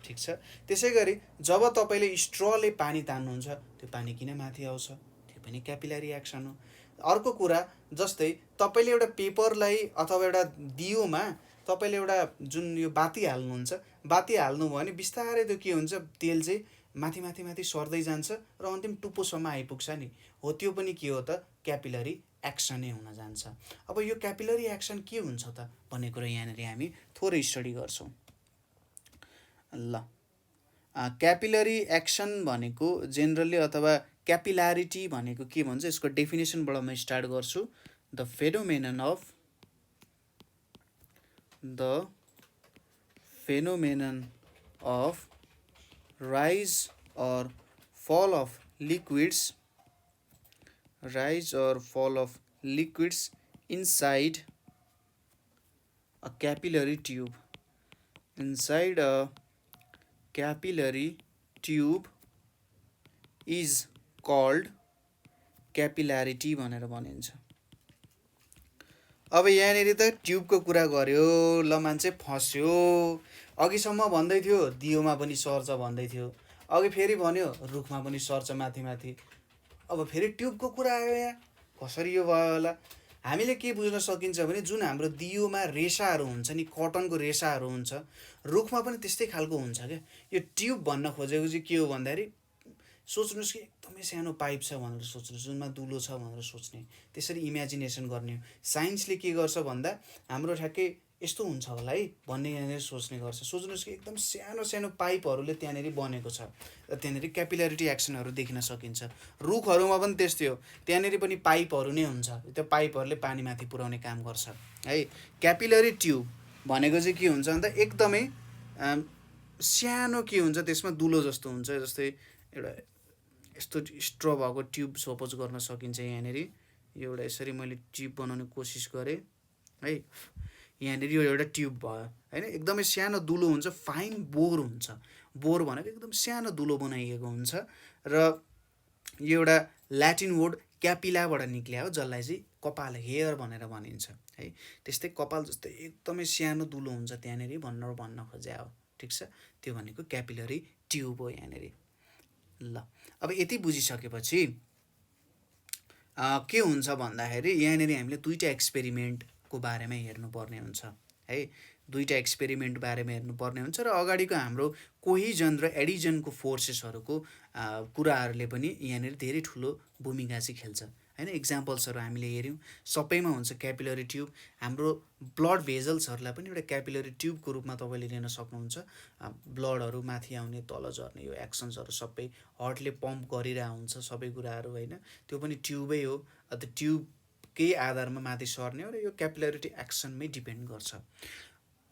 ठिक छ। त्यसै गरी जब तपाईँले स्ट्रले पानी तान्नुहुन्छ त्यो पानी किन माथि आउँछ, त्यो पनि क्यापिलरी एक्सन हो। अर्को कुरा, जस्तै तपाईँले एउटा पेपरलाई अथवा एउटा दियोमा तपाईँले एउटा जुन यो बाती हाल्नुहुन्छ, बाती हाल्नुभयो भने बिस्तारै त्यो के हुन्छ, तेल चाहिँ माथि माथि माथि सर्दै जान्छ र अन्तिम टुप्पोसम्म आइपुग्छ नि, हो त्यो पनि के हो त, क्यापिलरी एक्सनै हुन जान्छ। अब यो क्यापिलरी एक्सन के हुन्छ त भन्ने कुरा यहाँनिर हामी थोरै स्टडी गर्छौँ। ल, क्यापिलरी एक्सन भनेको जेनरली अथवा क्यापिलारिटी भनेको के भन्छ, यसको डेफिनेसनबाट म स्टार्ट गर्छु। The phenomenon of rise or fall of liquids inside a capillary tube. Inside a capillary tube is called capillarity भनेर भनिन्छ। अब यहाँनिर त ट्युबको कुरा गर्यो, ल मान्छे फस्यो। अघिसम्म भन्दै थियो दियोमा पनि सर्छ भन्दै थियो, अघि फेरि भन्यो रुखमा पनि सर्छ माथि माथि। अब फेरि ट्युबको कुरा आयो यहाँ, कसरी यो भयो होला? हामीले के बुझ्न सकिन्छ भने जुन हाम्रो दियोमा रेसाहरू हुन्छ नि, कटनको रेसाहरू हुन्छ, रुखमा पनि त्यस्तै खालको हुन्छ क्या। यो ट्युब भन्न खोजेको चाहिँ के हो भन्दाखेरि, सोच्नुहोस् कि एकदमै सानो पाइप छ भनेर सोच्नुहोस्, जुनमा दुलो छ भनेर सोच्ने, त्यसरी इमेजिनेसन गर्ने। साइन्सले के गर्छ भन्दा हाम्रो ठ्याक्कै यस्तो हुन्छ होला है भन्ने यहाँनिर सोच्ने गर्छ। सोच्नुहोस् कि एकदम सानो सानो पाइपहरूले त्यहाँनिर बनेको छ र त्यहाँनिर क्यापिलारिटी एक्सनहरू देखिन सकिन्छ। रुखहरूमा पनि त्यस्तै हो, त्यहाँनिर पनि पाइपहरू नै हुन्छ, त्यो पाइपहरूले पानी माथि पुर्याउने काम गर्छ है। क्यापिलरी ट्युब भनेको चाहिँ के हुन्छ भन्दा एकदमै सानो के हुन्छ, त्यसमा दुलो जस्तो हुन्छ, जस्तै एउटा यस्तो स्ट्र भएको ट्युब सपोज गर्न सकिन्छ। यहाँनिर यो एउटा यसरी मैले ट्युब बनाउने कोसिस गरेँ है, यहाँनिर यो एउटा ट्युब भयो होइन, एकदमै सानो दुलो हुन्छ, फाइन बोर हुन्छ। बोर भनेको एकदम सानो दुलो बनाइएको हुन्छ र यो एउटा ल्याटिन वर्ड क्यापिलाबाट निक्ल्या हो, जसलाई चाहिँ कपाल, हेयर भनेर भनिन्छ है। त्यस्तै कपाल जस्तै एकदमै सानो दुलो हुन्छ त्यहाँनिर भन्न खोज्या हो, ठिक छ। त्यो भनेको क्यापिलरी ट्युब हो यहाँनिर। ल, अब यति बुझिसकेपछि के हुन्छ भन्दाखेरि यहाँनिर हामीले दुईवटा एक्सपेरिमेन्टको बारेमा हेर्नुपर्ने हुन्छ है। दुईवटा एक्सपेरिमेन्ट बारेमा हेर्नुपर्ने हुन्छ र अगाडिको हाम्रो कोहिजन र एडिजनको फोर्सेसहरूको कुराहरूले पनि यहाँनिर धेरै ठुलो भूमिका चाहिँ खेल्छ होइन। इक्जाम्पल्सहरू हामीले हेऱ्यौँ, सबैमा हुन्छ क्यापिलरी ट्युब। हाम्रो ब्लड भेजल्सहरूलाई पनि एउटा क्यापिलरी ट्युबको रूपमा तपाईँले लिन सक्नुहुन्छ। ब्लडहरू माथि आउने तल झर्ने यो एक्सन्सहरू सबै हार्टले पम्प गरिरहेको हुन्छ सबै कुराहरू होइन, त्यो पनि ट्युबै हो। त्यो ट्युबकै आधारमा माथि सर्ने हो र यो क्यापिलरिटी एक्सनमै डिपेन्ड गर्छ।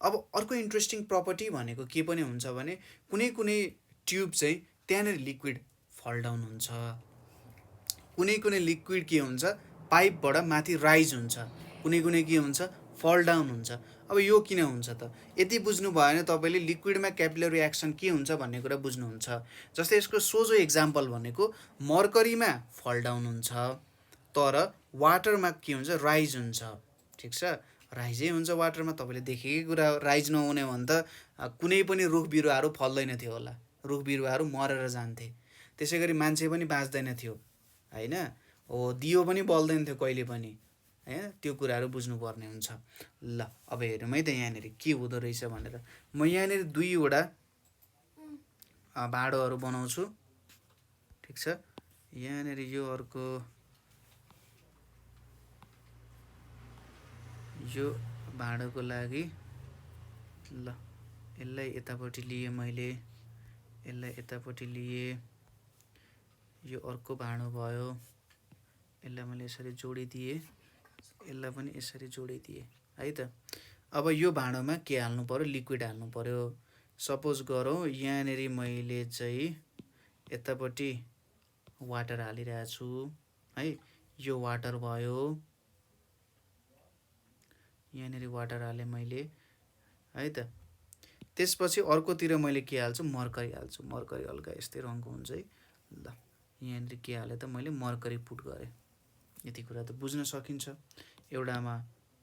अब अर्को इन्ट्रेस्टिङ प्रपर्टी भनेको के पनि हुन्छ भने कुनै कुनै ट्युब चाहिँ त्यहाँनिर लिक्विड फल डाउन हुन्छ, कुनै कुनै लिक्विड के हुन्छ पाइपबाट माथि राइज हुन्छ, कुनै कुनै के हुन्छ फल डाउन हुन्छ। अब यो किन हुन्छ त? यति बुझ्नु भयो भने तपाईँले लिक्विडमा क्यापिलरी एक्सन के हुन्छ भन्ने कुरा बुझ्नुहुन्छ। जस्तै यसको सोझो इक्जाम्पल भनेको मर्करीमा फल डाउन हुन्छ, तर वाटरमा के हुन्छ, राइज हुन्छ, ठिक छ। राइजै हुन्छ वाटरमा, तपाईँले देखेकै कुरा हो। राइज नहुने भने त कुनै पनि रुख बिरुवाहरू फल्दैन थियो होला, रुख बिरुवाहरू मरेर जान्थे। त्यसै गरी मान्छे पनि बाँच्दैन थियो होइन, हो दियो पनि बल्दैन थियो कहिले पनि होइन। त्यो कुराहरू बुझ्नुपर्ने हुन्छ। ल, अब हेरौँ है त यहाँनिर के हुँदो रहेछ भनेर। म यहाँनिर दुईवटा भाँडोहरू बनाउँछु, ठिक छ। यहाँनिर यो अर्को यो भाँडोको लागि ल यसलाई यतापट्टि लिए मैले, यसलाई यतापट्टि लिए, यो अर्को भाँडो भयो, यसलाई मैले यसरी जोडिदिएँ, यसलाई पनि यसरी जोडिदिएँ है त। अब यो भाँडोमा के हाल्नु पर्यो, लिक्विड हाल्नु पर्यो। सपोज गरौँ यहाँनिर मैले चाहिँ यतापट्टि वाटर हालिरहेको छु है, यो वाटर भयो, यहाँनिर वाटर हालेँ मैले है त। त्यसपछि अर्कोतिर मैले के हाल्छु, मर्करी हाल्छु। मर्करी हल्का यस्तै रङको हुन्छ है। ल यहाँनिर के हालेँ त मैले, मर्करी पुट गरेँ। यति कुरा त बुझ्न सकिन्छ। एउटामा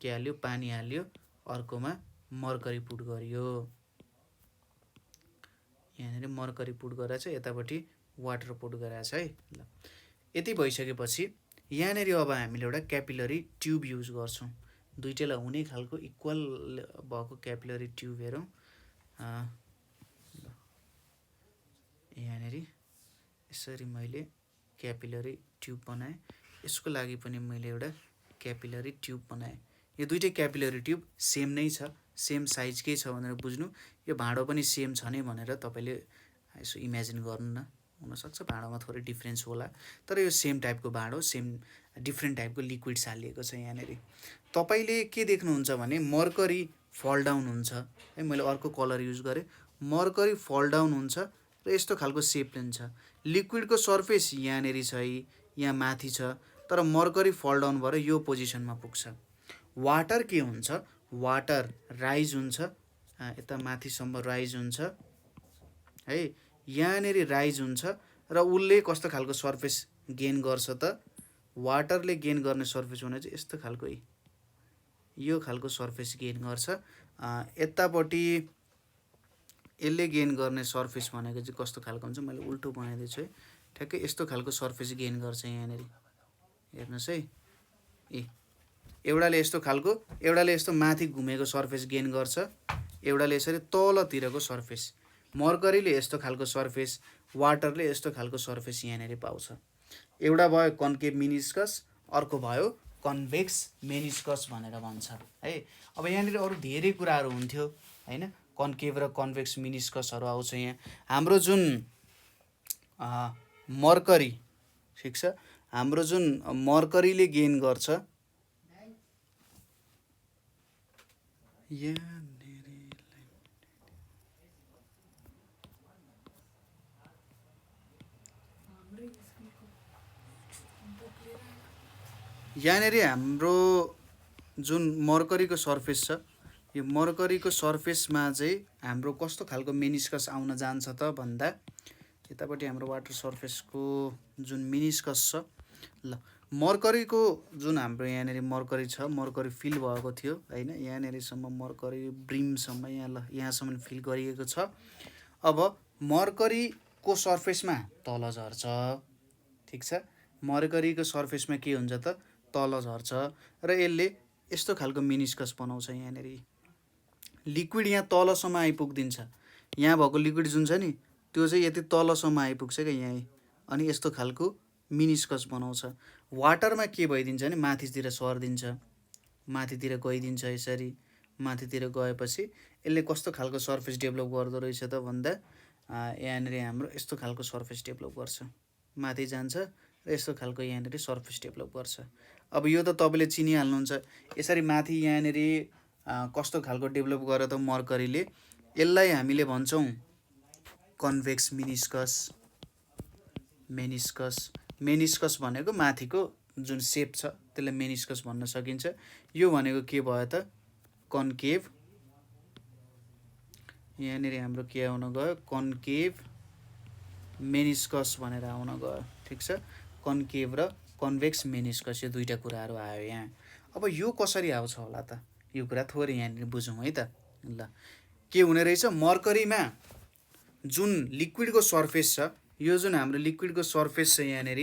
के हाल्यो, पानी हाल्यो, अर्कोमा मर्करी पुट गरियो। यहाँनिर मर्करी पुट गरेछ, यतापट्टि वाटर पुट गरेछ है। ल यति भइसकेपछि यहाँनिर अब हामीले एउटा क्यापिलरी ट्युब युज गर्छौँ। दुईटैलाई हुने खालको इक्वल भएको क्यापिलरी ट्युब हेरौँ। यहाँनिर यसरी मैले क्यापिलरी ट्युब बनाएँ। यसको लागि पनि मैले एउटा क्यापिलरी ट्युब बनाएँ। यो दुईटै क्यापिलरी ट्युब सेम नै छ, सेम साइजकै छ भनेर बुझ्नु। यो भाँडो पनि सेम छ नै भनेर तपाईँले यसो इमेजिन गर्नु न। हुनसक्छ भाँडोमा थोरै डिफ्रेन्स होला, तर यो सेम टाइपको भाँडो, सेम डिफ्रेन्ट टाइपको लिक्विड्स हालिएको छ यहाँनिर। तपाईँले के देख्नुहुन्छ भने मर्करी फल डाउन हुन्छ है। मैले अर्को कलर युज गरेँ, मर्करी फल डाउन हुन्छ र यस्तो खालको सेप लिन्छ। लिक्विडको सर्फेस यहाँनिर छ, यहाँ माथि छ, तर मर्करी फल डाउन भएर यो पोजिसनमा पुग्छ। वाटर के हुन्छ, वाटर राइज हुन्छ, यता माथिसम्म राइज हुन्छ है, यहाँनिर राइज हुन्छ र उसले कस्तो खालको सर्फेस गेन गर्छ त, वाटरले गेन गर्ने सर्फेस भने चाहिँ यस्तो खालको यो खालको सर्फेस गेन गर्छ। यतापट्टि यसले गेन गर्ने सर्फेस भनेको चाहिँ कस्तो खालको हुन्छ, मैले उल्टो बनाइदिन्छु है। ठ्याक्कै यस्तो खालको सर्फेस गेन गर्छ यहाँनिर, हेर्नुहोस् है। एउटाले यस्तो खालको, एउटाले यस्तो माथि घुमेको सर्फेस गेन गर्छ, एउटाले यसरी तलतिरको सर्फेस। मर्करीले यस्तो खालको सर्फेस, वाटरले यस्तो खालको सर्फेस यहाँनिर पाउँछ। एउटा भयो कन्केभ मेनिस्कस, अर्को भयो कन्भेक्स मेनिस्कस भनेर भन्छ है। अब यहाँनिर अरू धेरै कुराहरू हुन्थ्यो हैन, कन्केभ र कन्भेक्स मेनिस्कसहरू आउँछ यहाँ। हाम्रो जुन मर्करी, ठिक छ, हाम्रो जुन मर्करीले गेन गर्छ, यहाँनिर हाम्रो जुन मर्करीको सर्फेस छ, यो मर्करीको सर्फेसमा चाहिँ हाम्रो कस्तो खालको मेनिस्कस आउन जान्छ त भन्दा, यतापट्टि हाम्रो वाटर सर्फेसको जुन मेनिस्कस छ, ल मर्करीको जुन हाम्रो यहाँनिर मर्करी छ, मर्करी फिल भएको थियो हैन, यहाँनिरसम्म मर्करी ब्रिमसम्म यहाँ ल यहाँसम्म फिल गरिएको छ। अब मर्करीको सर्फेसमा तल झर्छ, ठिक छ, मर्करीको सर्फेसमा के हुन्छ त, तल झर्छ र यसले यस्तो खालको मेनिस्कस बनाउँछ। यहाँनिर लिक्विड यहाँ तलसम्म आइपुग्दिन्छ, यहाँ भएको लिक्विड जुन छ नि त्यो चाहिँ यति तलसम्म आइपुग्छ क्या यहाँ, अनि यस्तो खालको मेनिस्कस बनाउँछ। वाटरमा के भइदिन्छ भने माथितिर सर्दिन्छ, माथितिर गइदिन्छ, यसरी माथितिर गएपछि यसले कस्तो खालको सर्फेस डेभलप गर्दो रहेछ त भन्दा, यहाँनिर हाम्रो यस्तो खालको सर्फेस डेभलप गर्छ, माथि जान्छ र यस्तो खालको यहाँनिर सर्फेस डेभलप गर्छ। अब यो त तपाईँले चिनिहाल्नुहुन्छ, यसरी माथि यहाँनिर कस्तो खालको डेभलप गर्यो त मर्करीले, यसलाई हामीले भन्छौँ कन्भेक्स मेनिस्कस। मेनिस्कस, मेनिस्कस भनेको माथिको जुन सेप छ त्यसलाई मेनिस्कस भन्न सकिन्छ। यो भनेको के भयो त, कन्केभ, यहाँनिर हाम्रो के आउन गयो, कन्केभ मेनिस्कस भनेर आउन गयो, ठिक छ। कन्केभ र कन्भेक्स मेनिस्कस, यो दुईटा कुराहरू आयो यहाँ। अब यो कसरी आउँछ होला त, यो कुरा थोरै यहाँनिर बुझौँ है त। ल के हुने रहेछ, मर्करीमा जुन लिक्विडको सर्फेस छ, यो जुन हाम्रो लिक्विडको सर्फेस छ यहाँनिर,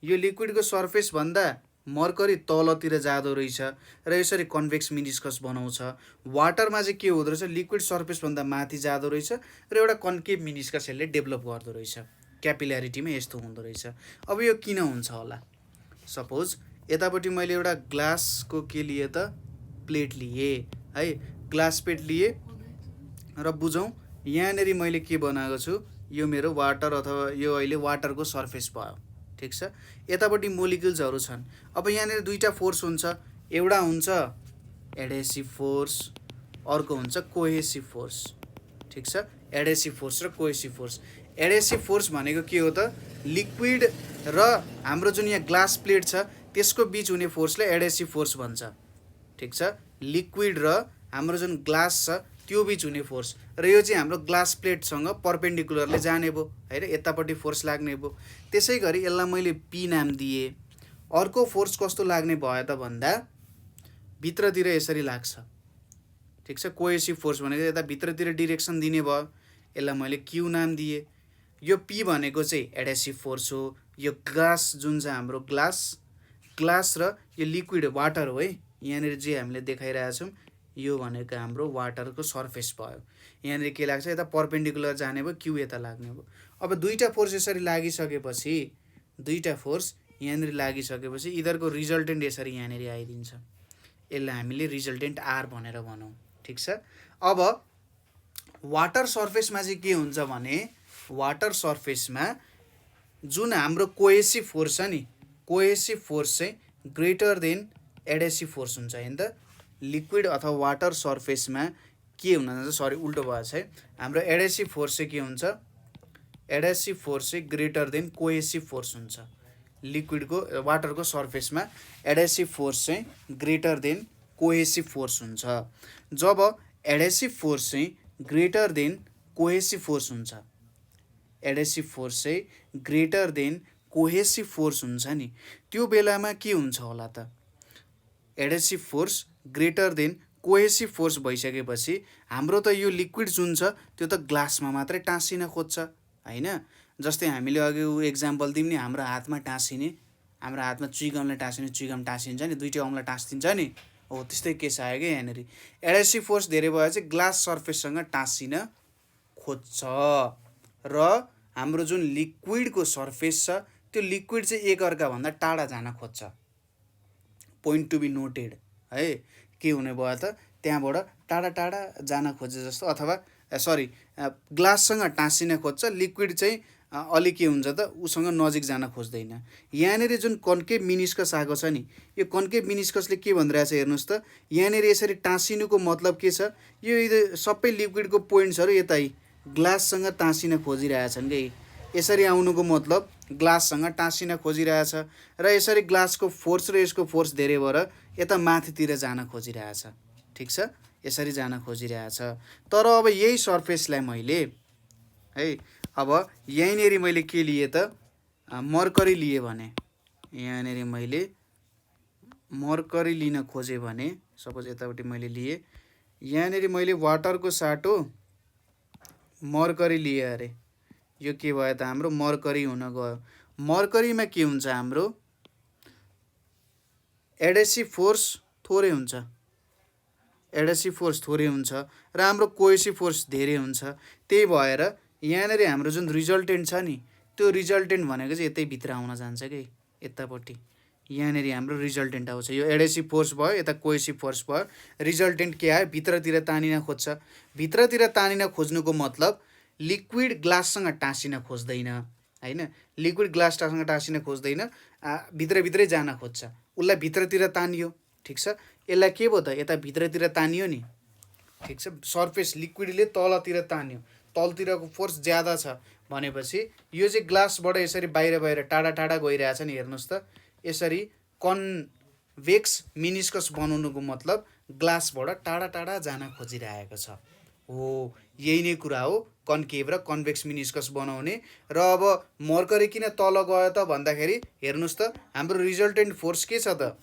यो लिक्विडको सर्फेस भन्दा मर्करी तलतिर जाँदो रहेछ र यसरी कन्भेक्स मेनिस्कस बनाउँछ। वाटरमा चाहिँ के हुँदो रहेछ, लिक्विड सर्फेस भन्दा माथि जाँदो रहेछ र एउटा कन्केभ मेनिस्कस यसले डेभलप गर्दो रहेछ। क्यापिल्यारिटीमा यस्तो हुँदो रहेछ। अब यो किन हुन्छ होला, सपोज यतापट्टि मैले एउटा ग्लासको के लिए त, प्लेट लिए है, ग्लास प्लेट लिए र बुझौँ यहाँनिर मैले के बनाएको छु, यो मेरो वाटर अथवा यो अहिले वाटरको सर्फेस भयो। ठिक छ, यतापट्टि मोलिक्युल्सहरू छन्। अब यहाँनिर दुईवटा फोर्स हुन्छ, एउटा हुन्छ एडेसिभ फोर्स, अर्को हुन्छ कोहेसिभ फोर्स। ठिक छ, एडेसिभ फोर्स र कोहेसिभ फोर्स। एडेसिभ फोर्स भनेको के हो त, लिक्विड र हाम्रो जुन यहाँ ग्लास प्लेट छ त्यसको बिच हुने फोर्सलाई एडेसिभ फोर्स भन्छ। ठिक छ, लिक्विड र हाम्रो जुन ग्लास छ त्यो बिच हुने फोर्स, र यो चाहिँ हाम्रो ग्लास प्लेटसँग परपेन्डिकुलरले जाने भयो हैन, यतापट्टि फोर्स लाग्ने भयो। त्यसै गरी यसलाई मैले पी नाम दिए। अर्को फोर्स कस्तो लाग्ने भयो त भन्दा भित्रतिर यसरी लाग्छ। ठिक छ, कोहेसिभ फोर्स भनेको यता भित्रतिर डिरेक्सन दिने भयो, यसलाई मैले क्यू नाम दिए। यो पी भनेको चाहिँ एडेसिभ फोर्स हो। यो ग्लास जुन छ हाम्रो ग्लास र यो लिक्विड वाटर हो है, यहाँनिर चाहिँ हामीले देखाइरहेछौँ, यो भनेको हाम्रो वाटरको सर्फेस भयो। यहाँनिर के लाग्छ, यता परपेन्डिकुलर जाने भयो, क्यू यता लाग्ने भयो। अब दुईवटा फोर्स यसरी लागिसकेपछि, दुईवटा फोर्स यहाँनिर लागिसकेपछि यिनीहरूको रिजल्टेन्ट यसरी यहाँनिर आइदिन्छ। यसलाई हामीले रिजल्टेन्ट आर भनेर भनौँ। ठिक छ, अब वाटर सर्फेसमा चाहिँ के हुन्छ भने, वाटर सर्फेसमा जुन हाम्रो कोहेसिभ फोर्स छ नि, कोहेसिभ फोर्स चाहिँ ग्रेटर देन एडेसिभ फोर्स हुन्छ हैन त। लिक्विड अथवा वाटर सर्फेसमा के हुन जान्छ, सरी उल्टो भएछ है, हाम्रो एडेसिभ फोर्स चाहिँ के हुन्छ, एडेसिभ फोर्स चाहिँ ग्रेटर देन कोहेसिभ फोर्स हुन्छ। लिक्विडको वाटरको सर्फेसमा एडेसिभ फोर्स चाहिँ ग्रेटर देन कोहेसिभ फोर्स हुन्छ। जब एडेसिभ फोर्स चाहिँ ग्रेटर देन कोहेसिभ फोर्स हुन्छ, एडेसिभ फोर्स चाहिँ ग्रेटर देन कोहेसिभ फोर्स हुन्छ नि, त्यो बेलामा के हुन्छ होला त, adhesive force greater than cohesive force भइसकेपछि हाम्रो त यो लिक्विड जुन छ त्यो त ग्लासमा मात्रै टाँसिन खोज्छ हैन। जस्तै हामीले अघि एक्जाम्पल दिउँ नि, हाम्रो हातमा टाँसिने, हाम्रो हातमा चुइगमले टाँसिने, चुइगम टाँसिन्छ नि, दुईटै औँला टाँसिदिन्छ नि, हो त्यस्तै केस आयो क्या यहाँनिर। एडेसिभ फोर्स धेरै भयो चाहिँ ग्लास सर्फेससँग टाँसिन खोज्छ, र हाम्रो जुन लिक्विडको सर्फेस छ त्यो लिक्विड चाहिँ एकअर्काभन्दा टाढा जान खोज्छ। पोइन्ट टु बी नोटेड है, के हुने भयो त, त्यहाँबाट टाढा टाढा जान खोजे जस्तो, अथवा सरी ग्लाससँग टाँसिन खोज्छ, लिक्विड चाहिँ अलिक के हुन्छ त उसँग नजिक जान खोज्दैन। यहाँनिर जुन कन्केभ मिनिस्कस आएको छ नि, यो कन्केभ मिनिस्कसले के भनिरहेछ हेर्नुहोस् त, यहाँनिर यसरी टाँसिनुको मतलब के छ, यो सबै लिक्विडको पोइन्ट्सहरू यतै ग्लाससँग टाँसिन खोजिरहेछन् कि, यसरी आउनुको मतलब ग्लाससँग टाँसिन खोजिरहेछ, र यसरी ग्लासको फोर्स र यसको फोर्स धेरै भएर यता माथितिर जान खोजिरहेछ। ठिक छ, यसरी जान खोजिरहेछ। तर अब यही सर्फेसलाई मैले है, अब यहीँनिर मैले के लिए त, मर्करी लिए भने, यहाँनिर मैले मर्करी लिन खोजेँ भने, सपोज यतापट्टि मैले लिए, यहाँनिर मैले वाटरको साटो मर्करी लिए अरे, यो के भयो त हाम्रो मर्करी हुन गयो। मर्करीमा के हुन्छ, हाम्रो एडेसिभ फोर्स थोरै हुन्छ, एडेसिभ फोर्स थोरै हुन्छ र हाम्रो कोहेसिभ फोर्स धेरै हुन्छ। त्यही भएर यहाँनिर हाम्रो जुन रिजल्टेन्ट छ नि, त्यो रिजल्टेन्ट भनेको चाहिँ यतै भित्र आउन जान्छ कि, यतापट्टि यहाँनिर हाम्रो रिजल्टेन्ट आउँछ। यो एडेसिभ फोर्स भयो, यता कोहेसिभ फोर्स भयो, रिजल्टेन्ट के आयो, भित्रतिर तानिन खोज्छ। भित्रतिर तानिन खोज्नुको मतलब लिक्विड ग्लाससँग टाँसिन खोज्दैन हैन, लिक्विड ग्लाससँग टाँसिन खोज्दैन, भित्रभित्रै जान खोज्छ, उसलाई भित्रतिर तानियो। ठिक छ, यसलाई के भयो त, यता भित्रतिर तानियो नि। ठिक छ, सर्फेस लिक्विडले तलतिर तान्यो, तलतिरको फोर्स ज्यादा छ भनेपछि यो चाहिँ ग्लासबाट यसरी बाहिर बाहिर टाढा टाढा गइरहेछ नि, हेर्नुहोस् त, यसरी कन्भेक्स मिनिस्कस बनाउनुको मतलब ग्लासबाट टाढा टाढा जान खोजिरहेको छ। हो यही नै कुरा हो कन्केभ र कन्भेक्स मिनिस्कस बनाउने। र अब मर्करी किन तल गयो त भन्दाखेरि हेर्नुहोस् त, हाम्रो रिजल्टेन्ट फोर्स के छ त,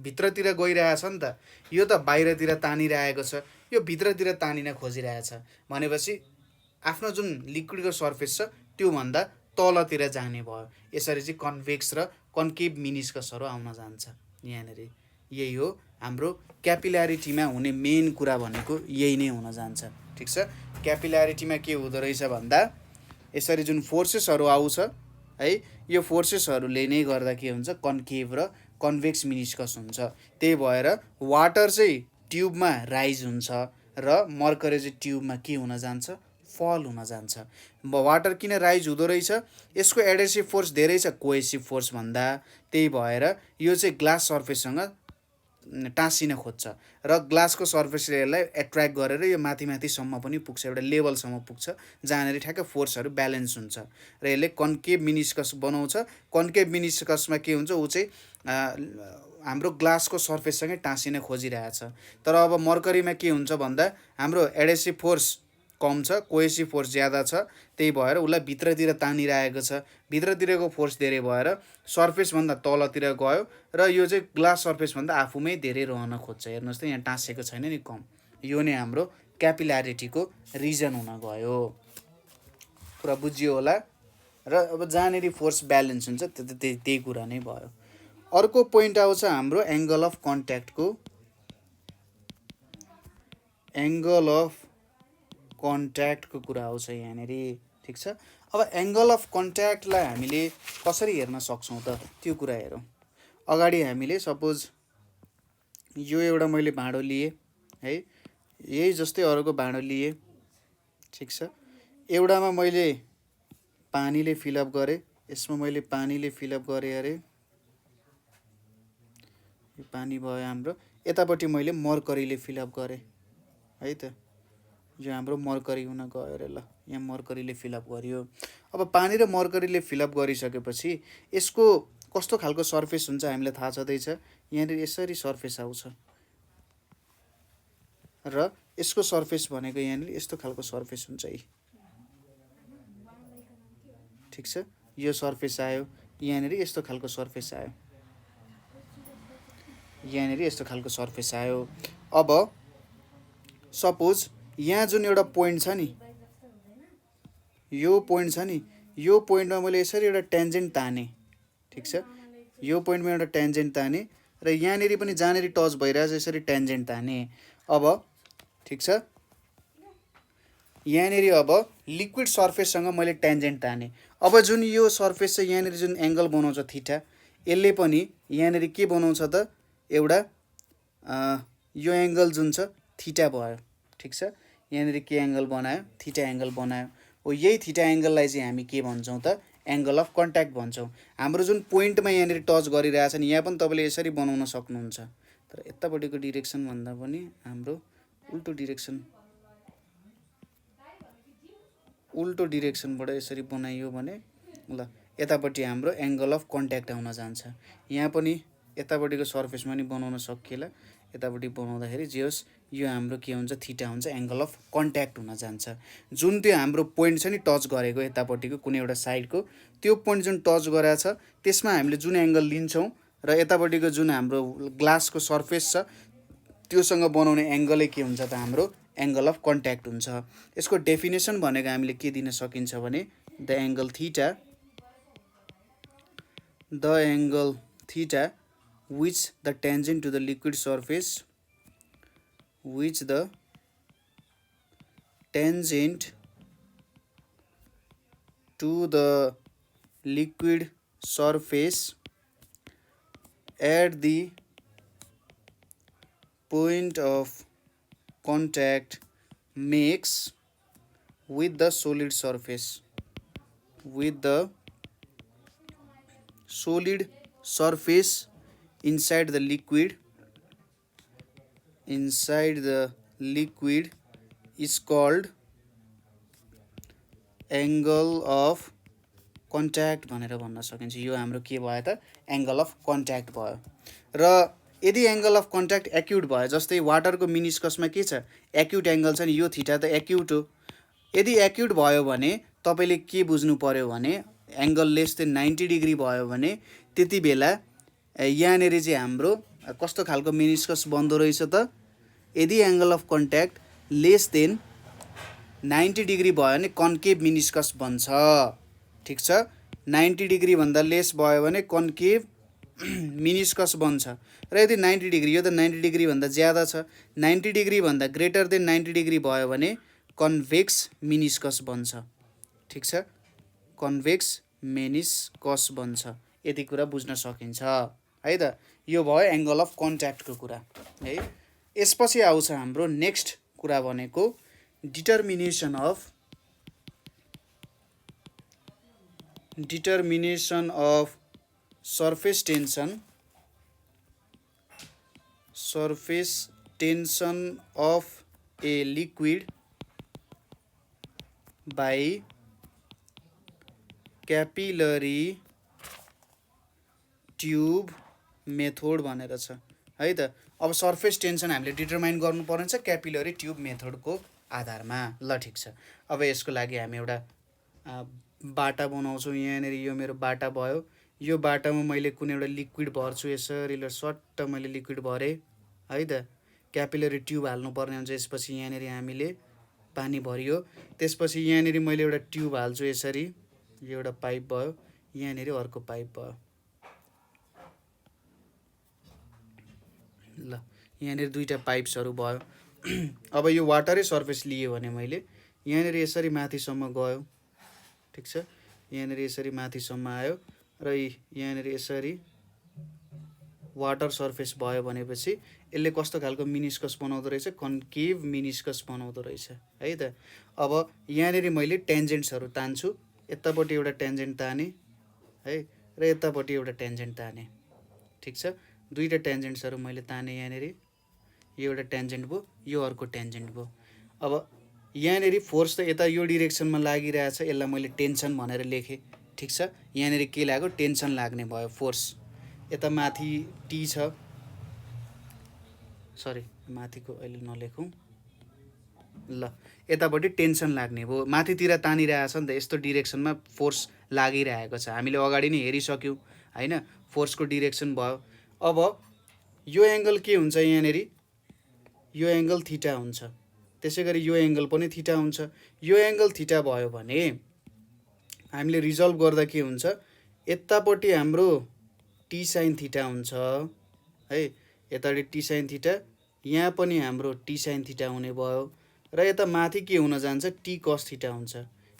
भित्रतिर गइरहेछ नि त, यो त बाहिरतिर तानिरहेको छ, यो भित्रतिर तानिन खोजिरहेछ भनेपछि आफ्नो जुन लिक्विडको सर्फेस छ त्योभन्दा तलतिर जाने भयो। यसरी चाहिँ कन्भेक्स र कन्केभ मिनिस्कसहरू आउन जान्छ यहाँनिर। यही हो हाम्रो क्यापिल्यारिटीमा हुने मेन कुरा भनेको यही नै हुन जान्छ। ठिक छ, क्यापिल्यारिटीमा के हुँदो रहेछ भन्दा यसरी जुन फोर्सेसहरू आउँछ है, यो फोर्सेसहरूले नै गर्दा के हुन्छ, कन्केभ र कन्भेक्स मिनिस्कस हुन्छ। त्यही भएर वाटर चाहिँ ट्युबमा राइज हुन्छ र मर्करी चाहिँ ट्युबमा के हुन जान्छ, फल हुन जान्छ। वाटर किन राइज हुँदो रहेछ, यसको एडेसिभ फोर्स धेरै छ कोहेसिभ फोर्स भन्दा, त्यही भएर यो चाहिँ ग्लास सर्फेससँग टाँसिन खोज्छ र ग्लासको सर्फेसले यसलाई एट्र्याक्ट गरेर यो माथि माथिसम्म पनि पुग्छ, एउटा लेभलसम्म पुग्छ जहाँनिर ठ्याक्कै फोर्सहरू ब्यालेन्स हुन्छ र यसले कन्केभ मिनिस्कस बनाउँछ। कन्केभ मिनिस्कसमा के हुन्छ, ऊ चाहिँ हाम्रो ग्लासको सर्फेससँगै टाँसिन खोजिरहेछ। तर अब मर्करीमा के हुन्छ भन्दा हाम्रो एडेसिभ फोर्स कम छ, कोहेसिभ फोर्स ज्यादा छ, त्यही भएर उसलाई भित्रतिर तानिरहेको छ। भित्रतिरको फोर्स धेरै भएर सर्फेसभन्दा तलतिर गयो र यो चाहिँ ग्लास सर्फेसभन्दा आफूमै धेरै रहन खोज्छ। हेर्नुहोस् त यहाँ टाँसेको छैन नि, कम। यो नै हाम्रो क्यापिल्यारिटीको रिजन हुन गयो। कुरा बुझियो होला। र अब जहाँनिर फोर्स ब्यालेन्स हुन्छ त्यही कुरा नै भयो। अर्को पोइन्ट आउँछ हाम्रो एङ्गल अफ कन्ट्याक्टको। एङ्गल अफ कन्ट्याक्टको कुरा आउँछ यहाँनिर, ठिक छ। अब एङ्गल अफ कन्ट्याक्टलाई हामीले कसरी हेर्न सक्छौँ त, त्यो कुरा हेरौँ। अगाडि हामीले सपोज यो एउटा मैले भाँडो लिएँ है, यही जस्तै अरूको भाँडो लिएँ, ठिक छ। एउटामा मैले पानीले फिलअप गरेँ, यसमा मैले पानीले फिलअप गरेँ अरे, यो पानी भयो हाम्रो। यतापट्टि मैले मर्करीले फिलअप गरेँ है त, यो हाम्रो मर्करी हुन गयो अरे। ल यहाँ मर्करीले फिलअप गरियो। अब पानी र मर्करीले फिलअप गरिसकेपछि यसको कस्तो खालको सर्फेस हुन्छ हामीलाई थाहा छँदैछ। यहाँनिर यसरी सर्फेस आउँछ र यसको सर्फेस भनेको यहाँनिर यस्तो खालको सर्फेस हुन्छ है, ठिक छ। यो सर्फेस आयो, यहाँनिर यस्तो खालको सर्फेस आयो, यहाँनिर यस्तो खालको सर्फेस आयो। अब सपोज यहाँ जुन एउटा पोइन्ट छ नि, यो पोइन्ट छ नि, यो पोइन्टमा मैले यसरी एउटा ट्यान्जेन्ट तानेँ, ठिक छ। यो पोइन्टमा एउटा ट्यान्जेन्ट तानेँ र यहाँनिर पनि जहाँनिर टच भइरहेछ यसरी ट्यान्जेन्ट तानेँ। अब ठिक छ, यहाँनिर अब लिक्विड सर्फेससँग मैले ट्यान्जेन्ट तानेँ। अब जुन यो सर्फेस छ यहाँनिर जुन एङ्गल बनाउँछ थीटा, यसले पनि यहाँनिर के बनाउँछ त, एउटा यो एङ्गल जुन छ थीटा भयो, ठिक छ। यहाँनिर के एङ्गल बनायो, थीटा एङ्गल बनायो। हो यही थीटा एङ्गललाई चाहिँ हामी के भन्छौँ त, एङ्गल अफ कन्ट्याक्ट भन्छौँ। हाम्रो जुन पोइन्टमा यहाँनिर टच गरिरहेछ नि, यहाँ पनि तपाईँले यसरी बनाउन सक्नुहुन्छ, तर यतापट्टिको डिरेक्सन भन्दा पनि हाम्रो उल्टो डिरेक्सनबाट यसरी बनाइयो भने ल यतापट्टि हाम्रो एङ्गल अफ कन्ट्याक्ट आउन जान्छ। यहाँ पनि यतापट्टिको सर्फेसमा नि बनाउन सकिएला, यतापट्टि बनाउँदाखेरि जे होस् यो हाम्रो के हुन्छ, थीटा हुन्छ, एङ्गल अफ कन्ट्याक्ट हुन जान्छ। जुन त्यो हाम्रो पोइन्ट छ नि टच गरेको यतापट्टिको कुनै एउटा साइडको, त्यो पोइन्ट जुन टच गरेको छ त्यसमा हामीले जुन एङ्गल लिन्छौँ र यतापट्टिको जुन हाम्रो ग्लासको सर्फेस छ त्योसँग बनाउने एङ्गलै के हुन्छ त, हाम्रो एङ्गल अफ कन्ट्याक्ट हुन्छ। यसको डेफिनेसन भनेको हामीले के दिन सकिन्छ भने the angle theta which the tangent to the liquid surface which the tangent to the liquid surface at the point of contact makes with the solid surface inside the liquid is called angle of contact भनेर भन्न सकिन्छ। यो हाम्रो के भयो त, angle of contact भयो। र यदि एङ्गल अफ कन्ट्याक्ट एक्युट भयो, जस्तै वाटरको मिनिस्कसमा के छ, एक्युट एङ्गल छ नि, यो थीटा त एक्युट हो। यदि एक्युट भयो भने तपाईँले के बुझ्नु पर्यो भने एङ्गल लेस देन 90 डिग्री भयो भने त्यति बेला यहाँनिर चाहिँ हाम्रो कस्तो खालको मिनिस्कस बन्दो रहेछ त, यदि angle of contact less than 90 degree भयो भने कन्केभ मिनिस्कस बन्छ, ठिक छ। 90 डिग्री भन्दा लेस भयो भने कन्केभ मिनिस्कस बन्छ। र यदि 90 डिग्री, यो त 90 डिग्री भन्दा ज्यादा छ, 90 डिग्री भन्दा ग्रेटर देन 90 डिग्री भयो भने कन्भेक्स मिनिस्कस बन्छ, ठिक छ। कन्भेक्स मिनिस्कस बन्छ। यति कुरा बुझ्न सकिन्छ है त। यो भयो एङ्गल अफ कन्ट्याक्टको कुरा है। यसपछि आउँछ हाम्रो नेक्स्ट कुरा भनेको determination of surface tension of a liquid by capillary tube method भनेर छ है त। अब सर्फेस टेन्सन हामीले डिटरमाइन गर्नुपर्ने छ क्यापिलरी ट्युब मेथडको आधारमा। ल ठिक छ, अब यसको लागि हामी एउटा बाटा बनाउँछौँ। यहाँनिर यो मेरो बाटा भयो। यो बाटामा मैले कुनै एउटा लिक्विड भर्छु। यसरी ल सट्ट मैले लिक्विड भरेँ है त। क्यापिलरी ट्युब हाल्नुपर्ने हुन्छ। यसपछि यहाँनिर हामीले पानी भरियो। त्यसपछि यहाँनिर मैले एउटा ट्युब हाल्छु। यसरी यो एउटा पाइप भयो, यहाँनिर अर्को पाइप भयो। ल यहाँनिर दुईवटा पाइप्सहरू भयो। अब यो वाटरै सर्फेस लियो भने मैले यहाँनिर यसरी माथिसम्म गयो। ठिक छ, यहाँनिर यसरी माथिसम्म आयो र यहाँनिर यसरी वाटर सर्फेस भयो भनेपछि यसले कस्तो खालको मिनिस्कस बनाउँदो रहेछ? कन्केभ मिनिस्कस बनाउँदो रहेछ है त। अब यहाँनिर मैले टेन्जेन्ट्सहरू तान्छु। यतापट्टि एउटा टेन्जेन्ट ताने है र यतापट्टि एउटा टेन्जेन्ट ताने। ठिक छ, दुईवटा टेन्जेन्ट्सहरू मैले ताने। यहाँनिर यो एउटा टेन्जेन्ट भयो, यो अर्को टेन्जेन्ट भयो। अब यहाँनिर फोर्स त यता यो डिरेक्सनमा लागिरहेछ, यसलाई मैले टेन्सन भनेर लेखेँ। ठिक छ, यहाँनिर के लाग्यो? टेन्सन लाग्ने भयो, फोर्स। यता माथि टी छ, सरी माथिको अहिले नलेखौँ। ल यतापट्टि टेन्सन लाग्ने भयो, माथितिर तानिरहेछ नि त। यस्तो डिरेक्सनमा फोर्स लागिरहेको छ। हामीले अगाडि नै हेरिसक्यौँ होइन, फोर्सको डिरेक्सन भयो। अब यो एङ्गल के हुन्छ? यहाँनिर यो एङ्गल थीटा हुन्छ। त्यसै गरी यो एङ्गल पनि थीटा हुन्छ। यो एङ्गल थीटा भयो भने हामीले रिजल्भ गर्दा के हुन्छ? यतापट्टि हाम्रो टी साइन थीटा हुन्छ है, यतापट्टि टी साइन थीटा, यहाँ पनि हाम्रो टी साइन थीटा हुने भयो र यता माथि के हुन जान्छ? टी कस थीटा हुन्छ।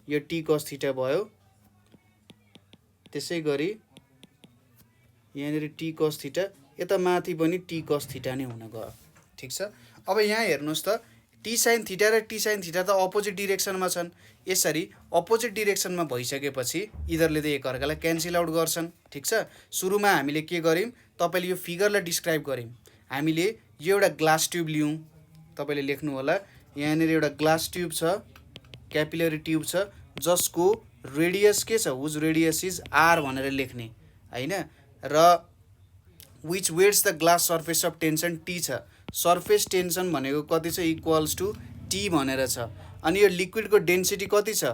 यो टी कस थीटा भयो। त्यसै गरी यहाँनिर टी कस थीटा, यता माथि पनि टी कस थीटा नै हुन गयो। ठिक छ, अब यहाँ हेर्नुहोस् त, टी साइन थीटा र टी साइन थीटा त अपोजिट डिरेक्सनमा छन्। यसरी अपोजिट डिरेक्सनमा भइसकेपछि यिनीहरूले त एकअर्कालाई क्यान्सल आउट गर्छन्। ठिक छ, सुरुमा हामीले के गर्यौँ? तपाईँले यो फिगरलाई डिस्क्राइब गर्यौँ। हामीले यो एउटा ग्लास ट्युब लियौँ। तपाईँले लेख्नु होला, यहाँनिर एउटा ग्लास ट्युब छ, क्यापिलरी ट्युब छ, जसको रेडियस के छ? हुज रेडियस इज आर भनेर लेख्ने होइन। र which wets the glass surface of tension T छ। सर्फेस टेन्सन भनेको कति छ? इक्वल्स टु टी भनेर छ। अनि यो लिक्विडको डेन्सिटी कति छ?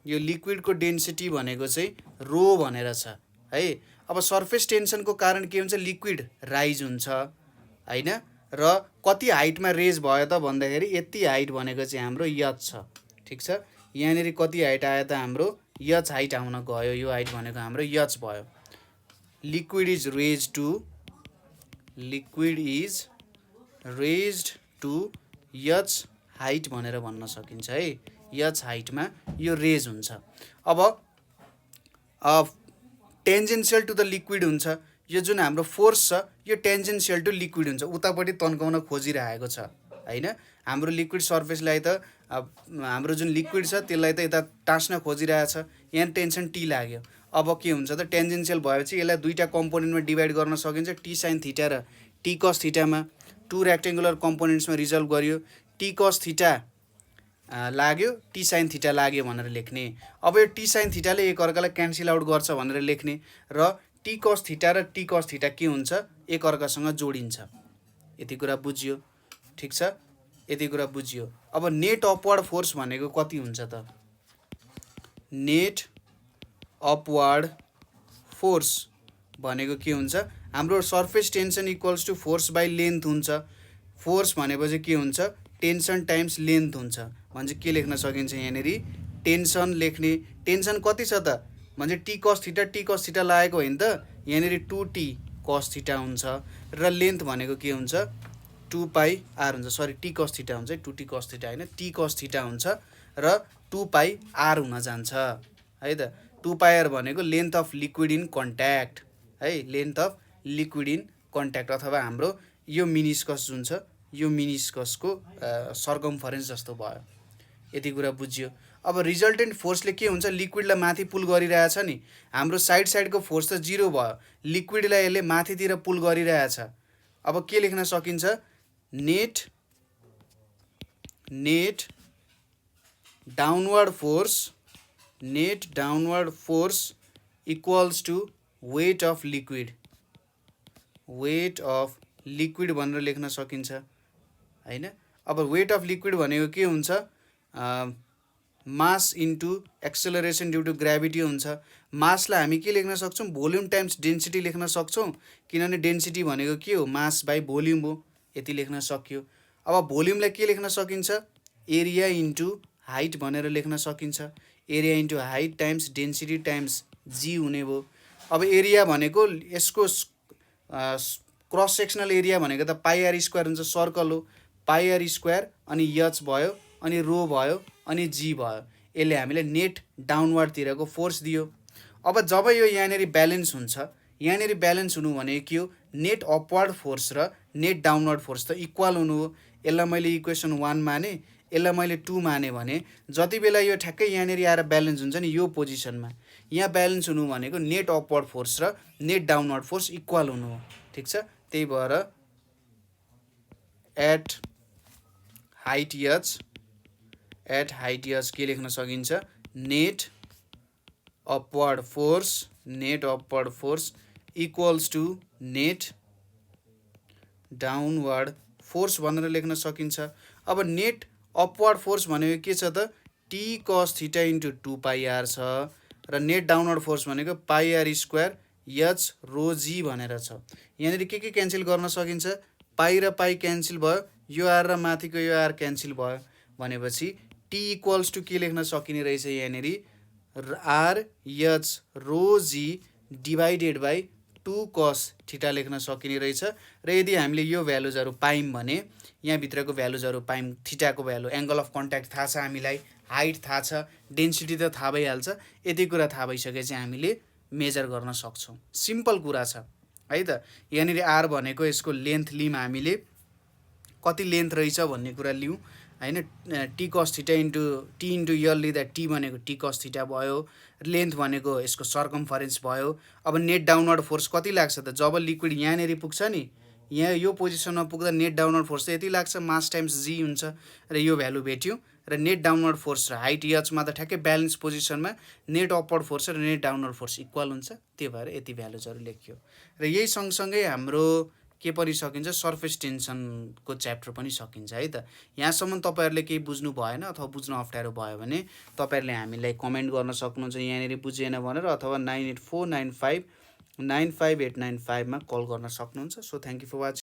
यो लिक्विडको डेन्सिटी भनेको चाहिँ रो भनेर छ है। अब सर्फेस टेन्सनको कारण के हुन्छ? लिक्विड राइज हुन्छ होइन। र कति हाइटमा रेज भयो त भन्दाखेरि यति हाइट भनेको चाहिँ हाम्रो यच छ। ठिक छ, यहाँनिर कति हाइट आयो त? हाम्रो यच हाइट आउन गयो। यो हाइट भनेको हाम्रो यच भयो। Liquid is raised to H height भनेर भन्न सकिन्छ है। यच हाइटमा यो रेज हुन्छ। अब टेन्जेन्सियल टु द लिक्विड हुन्छ। यो जुन हाम्रो फोर्स छ यो टेन्जेन्सियल टु लिक्विड हुन्छ, उतापट्टि तन्काउन खोजिरहेको छ होइन। हाम्रो लिक्विड सर्फेसलाई त हाम्रो जुन लिक्विड छ त्यसलाई त यता टाँस्न खोजिरहेछ। यहाँ टेन्सन टी लाग्यो। अब के हुन्छ त? टेन्जेन्सियल भएपछि यसलाई दुईवटा कम्पोनेन्टमा डिभाइड गर्न सकिन्छ, टी साइन थीटा र टी कस थीटामा। टु रेक्टेङ्गुलर कम्पोनेन्ट्समा रिजल्भ गरियो। टी कस थीटा लाग्यो, टी साइन थीटा लाग्यो भनेर लेख्ने। अब यो टी साइन थीटाले एकअर्कालाई क्यान्सल आउट गर्छ भनेर लेख्ने र टी कस थीटा र टी कस थीटा के हुन्छ? एकअर्कासँग जोडिन्छ। यति कुरा बुझियो? ठिक छ, यति कुरा बुझियो। अब नेट अपवार्ड फोर्स भनेको कति हुन्छ त? नेट अपवार्ड फोर्स भनेको के हुन्छ? हाम्रो surface tension equals to force by length हुन्छ। फोर्स भनेपछि के हुन्छ? टेन्सन टाइम्स लेन्थ हुन्छ। भने के लेख्न सकिन्छ? यहाँनिर टेन्सन लेख्ने। टेन्सन कति छ त? भने टी कस थीटा लागेको होइन त? यहाँनिर 2t कस थीटा हुन्छ र लेन्थ भनेको के हुन्छ? 2πr हुन्छ। सरी, टी कस थीटा हुन्छ, 2t कस थीटा होइन, टी कस थीटा हुन्छ र 2πr हुन जान्छ है त। 2πr भनेको length of liquid in contact है, length of liquid in contact, अथवा हाम्रो यो मिनिस्कस जुन छ यो मिनिस्कसको सर्कम्फरेन्स जस्तो भयो। यति कुरा बुझ्यो। अब रिजल्टेन्ट फोर्सले के हुन्छ, लिक्विडलाई माथि पुल गरिरहेछ नि, हाम्रो साइडको फोर्स त 0 भयो, लिक्विडलाई यसले माथितिर पुल गरिरहेछ। अब के लेख्न सकिन्छ, net downward force equals to weight of liquid भनेर लेख्न सकिन्छ हैन। अब वेट अफ लिक्विड भनेको के हुन्छ, mass into acceleration due to gravity हुन्छ। मासलाई हामी के लेख्न सक्छौँ, भोल्युम टाइम्स डेन्सिटी लेख्न सक्छौँ, किनभने डेन्सिटी भनेको के हो, मास बाई भोल्युम हो। यति लेख्न सक्यो। अब भोल्युमलाई के लेख्न सकिन्छ, एरिया इन्टु हाइट भनेर लेख्न सकिन्छ। Area into height times density times g हुने भयो। अब एरिया भनेको यसको क्रस सेक्सनल एरिया भनेको त पाई r² हुन्छ, सर्कल हो, पाई r² अनि एच भयो अनि रो भयो अनि जी भयो। यसले हामीलाई नेट डाउनवर्डतिरको फोर्स दियो। अब जब यो यहाँनिर ब्यालेन्स हुन्छ, यहाँनिर ब्यालेन्स हुनु भनेको के हो, नेट अपवर्ड फोर्स र नेट डाउनवर्ड फोर्स त इक्वल हुनु हो। यसलाई मैले इक्वेसन 1 माने, यसलाई मैले 2 माने भने जति बेला यो ठ्याक्कै यहाँनिर आएर ब्यालेन्स हुन्छ नि, यो पोजिसनमा यहाँ ब्यालेन्स हुनु भनेको नेट अपवर्ड फोर्स र नेट डाउनवर्ड फोर्स इक्वल हुनु हो। ठिक छ, त्यही भएर एट हाइट एच के लेख्न सकिन्छ, net upward force equals to net downward force भनेर लेख्न सकिन्छ। अब नेट अपवर्ड फोर्स भनेको के छ त, टी कस थीटा इन्टु 2 पाई r छ, र नेट डाउनवर्ड फोर्स भनेको पाई r² एच रो जी भनेर छ। यहाँनिर के क्यान्सल गर्न सकिन्छ, पाई र पाई क्यान्सल भयो, यो आर र माथिको यो आर क्यान्सल भयो भनेपछि टी इक्वल्स टु के लेख्न सकिने रहेछ, यहाँनिर R H rho G divided by 2 cos theta लेख्न सकिने रहेछ। र यदि हामीले यो भ्यालुजहरू पायौँ भने यहाँभित्रको भ्यालुजहरू पायौँ, थीटाको भ्यालु, एङ्गल अफ कन्ट्याक्ट थाहा छ हामीलाई, हाइट थाहा छ, डेन्सिटी त थाहा भइहाल्छ। यति कुरा थाहा भइसकेपछि हामीले मेजर गर्न सक्छौँ। सिम्पल कुरा छ है त। यहाँनिर आर भनेको यसको लेन्थ लियौँ हामीले, कति लेन्थ रहेछ भन्ने कुरा लियौँ हैन। T cos theta into T into L लिँदा टी भनेको टी कस थीटा भयो, लेन्थ भनेको यसको सर्कम्फरेन्स भयो। अब नेट डाउनवर्ड फोर्स कति लाग्छ त, जब लिक्विड यहाँनिर पुग्छ नि, यहाँ यो पोजिसनमा पुग्दा नेट डाउनवर्ड फोर्स त यति लाग्छ, मास टाइम्स जी हुन्छ, र यो भ्यालु भेट्यो। र नेट डाउनवर्ड फोर्स र हाइट एचमा त ठ्याक्कै ब्यालेन्स पोजिसनमा नेट अपवर्ड फोर्स र नेट डाउनवर्ड फोर्स इक्वल हुन्छ। त्यही भएर यति भ्यालुजहरू लेखियो। र यही सँगसँगै हाम्रो के पनि सकिन्छ, सर्फेस टेन्सनको च्याप्टर पनि सकिन्छ है त। यहाँसम्म तपाईँहरूले केही बुझ्नु भएन अथवा बुझ्न अप्ठ्यारो भयो भने तपाईँहरूले हामीलाई कमेन्ट गर्न सक्नुहुन्छ, यहाँनिर बुझेन भनेर, अथवा 9849595895 मा कल गर्न सक्नुहुन्छ। So thank you for watching.